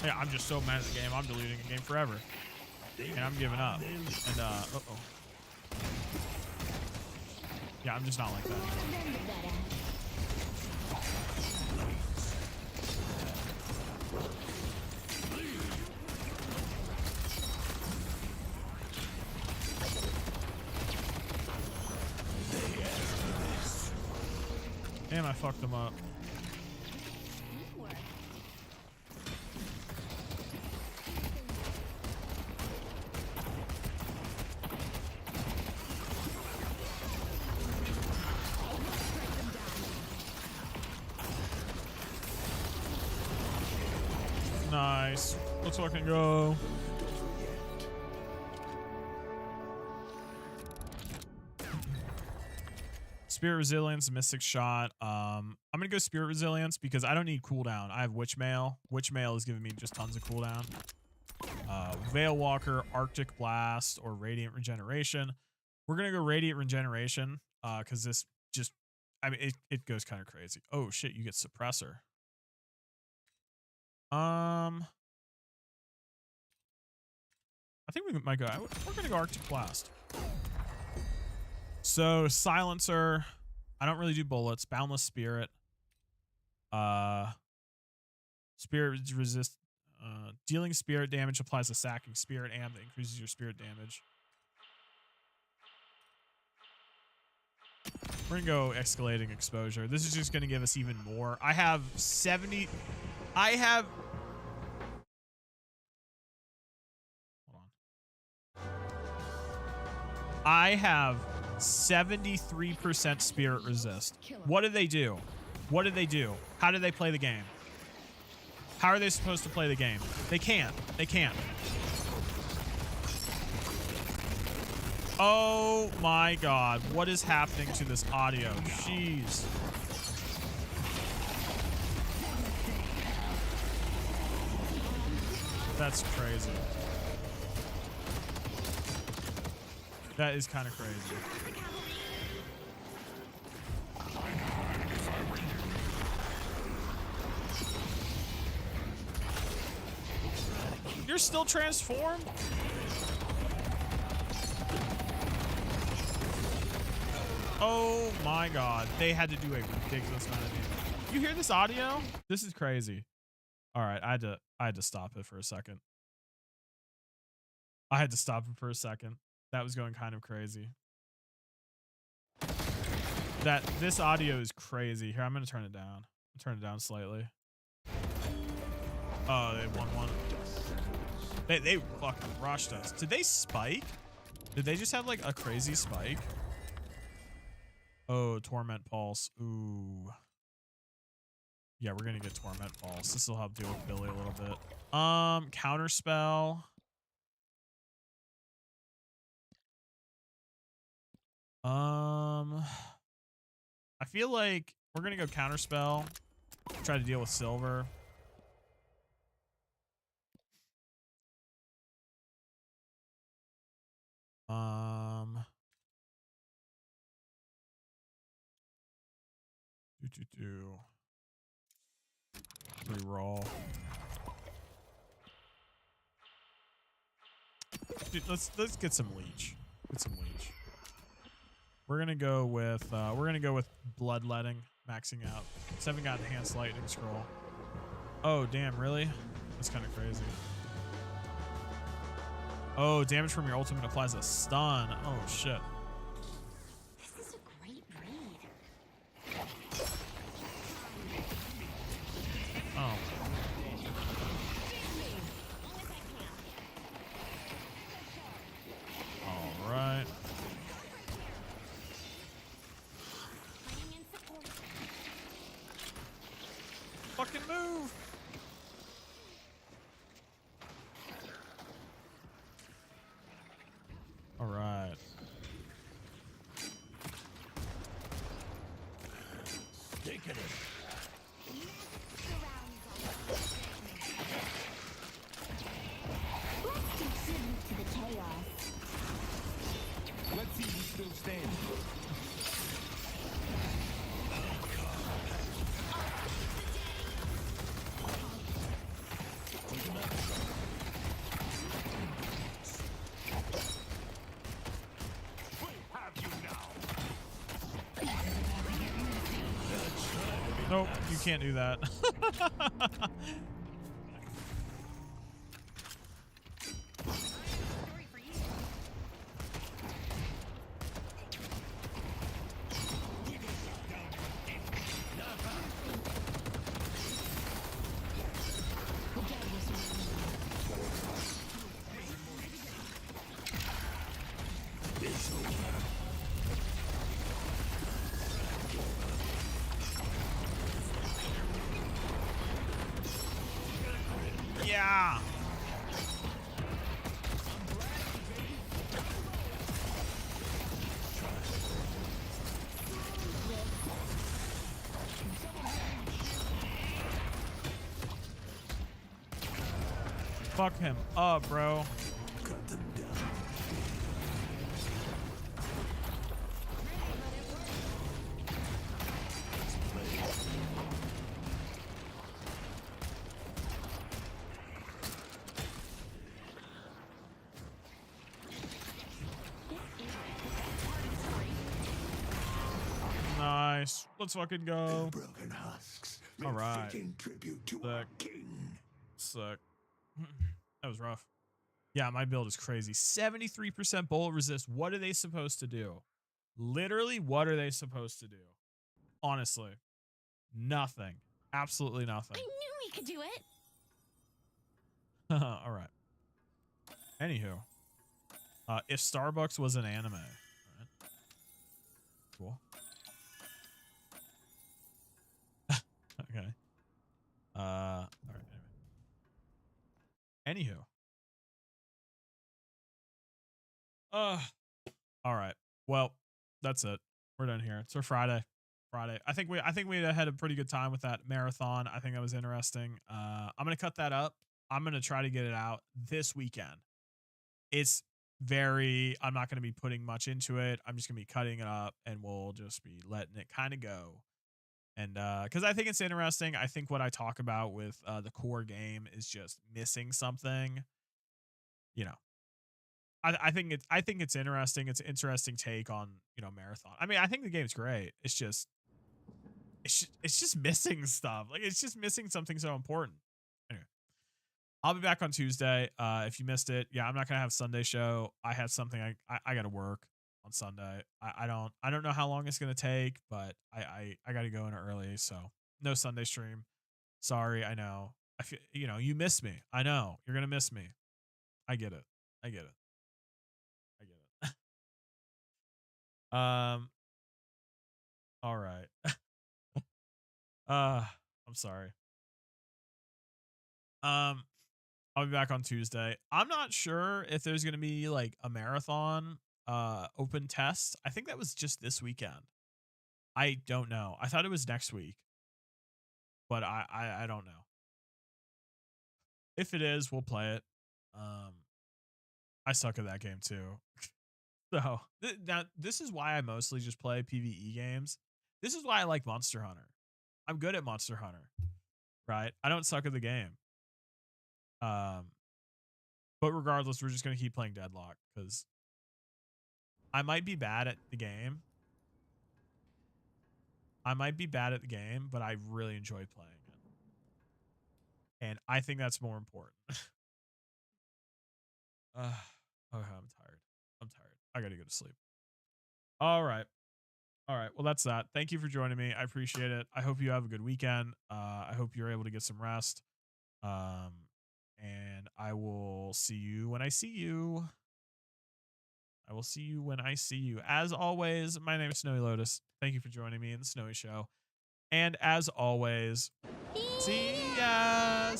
Yeah, I'm just so mad at the game. I'm deleting a game forever. And I'm giving up. And, uh-oh. Yeah, I'm just not like that anymore. Damn, I fucked them up. Nice. Let's fucking go. Spirit Resilience, Mystic Shot. I'm gonna go Spirit Resilience because I don't need cooldown. I have Witch Mail. Witch Mail is giving me just tons of cooldown. Veil Walker, Arctic Blast, or Radiant Regeneration. We're gonna go Radiant Regeneration because this just, I mean, it goes kind of crazy. Oh shit, you get Suppressor. I think we might go. We're gonna go Arctic Blast. So Silencer. I don't really do bullets. Boundless Spirit. Spirit resist. Dealing spirit damage applies a sacking spirit amp that increases your spirit damage. We're gonna go escalating exposure. This is just gonna give us even more. I have 70. I have. Hold on. I have 73% spirit resist. What do they do? What do they do? How do they play the game? How are they supposed to play the game? They can't. They can't. Oh my god. What is happening to this audio? Jeez. That's crazy. That is kind of crazy. You're still transformed? Oh my god. They had to do a ridiculous amount of damage. You hear this audio? This is crazy. All right, I had to stop it for a second. I had to stop it for a second. That was going kind of crazy. This audio is crazy. Here, I'm gonna turn it down. I'll turn it down slightly. Oh, they won one. They fucking rushed us. Did they spike? Did they just have like a crazy spike? Oh, Torment Pulse. Ooh. Yeah, we're gonna get Torment Pulse. This will help deal with Billy a little bit. Counterspell. I feel like we're gonna go Counterspell. Try to deal with Silver. Reroll. Dude, let's get some leech. Get some leech. We're gonna go with Bloodletting, maxing out. 7 got enhanced lightning scroll. Oh damn, really? That's kind of crazy. Oh, damage from your ultimate applies a stun. Oh shit. This is a great breed. Oh. All right. Fucking move. All right. Take it in. Let's contribute to the chaos. Let's see who's still standing. Nope, you can't do that. Yeah. Fuck him up, bro. Cut them down. Nice. Let's fucking go. Broken husks. All right. Fitting tribute to our Sick. king. Suck. That was rough. Yeah, my build is crazy. 73% bullet resist. What are they supposed to do? Literally, what are they supposed to do? Honestly, nothing. Absolutely nothing. I knew we could do it. All right. Anywho, if Starbucks was an anime, all right. Cool. Okay. All right. Anyway. Anywho. All right. Well, that's it. We're done here. It's our Friday. I think we had a pretty good time with that marathon. I think that was interesting. I'm gonna cut that up. I'm gonna try to get it out this weekend. I'm not gonna be putting much into it. I'm just gonna be cutting it up and we'll just be letting it kind of go. And because I think it's interesting. I think what I talk about with the core game is just missing something. You know, I think it's interesting. It's an interesting take on, marathon. I mean, I think the game's great. It's just missing stuff. Like, it's just missing something so important. Anyway, I'll be back on Tuesday. If you missed it, yeah, I'm not gonna have Sunday show. I have something I gotta work on Sunday. I don't know how long it's gonna take, but I gotta go in early, so no Sunday stream. Sorry, I know. I feel, you miss me. I know you're gonna miss me. I get it. All right. I'm sorry. I'll be back on Tuesday. I'm not sure if there's gonna be like a marathon open test. I think that was just this weekend. I don't know. I thought it was next week, but I don't know. If it is, we'll play it. I suck at that game too. So now this is why I mostly just play PvE games. This is why I like Monster Hunter. I'm good at Monster Hunter, right? I don't suck at the game. But regardless, we're just gonna keep playing Deadlock because I might be bad at the game. But I really enjoy playing it, and I think that's more important. Okay, I'm tired. I gotta go to sleep. All right. Well, that's that. Thank you for joining me. I appreciate it. I hope you have a good weekend. I hope you're able to get some rest. And I will see you when I see you. As always, my name is Snowy Lotus. Thank you for joining me in the Snowy Show. And as always, see ya.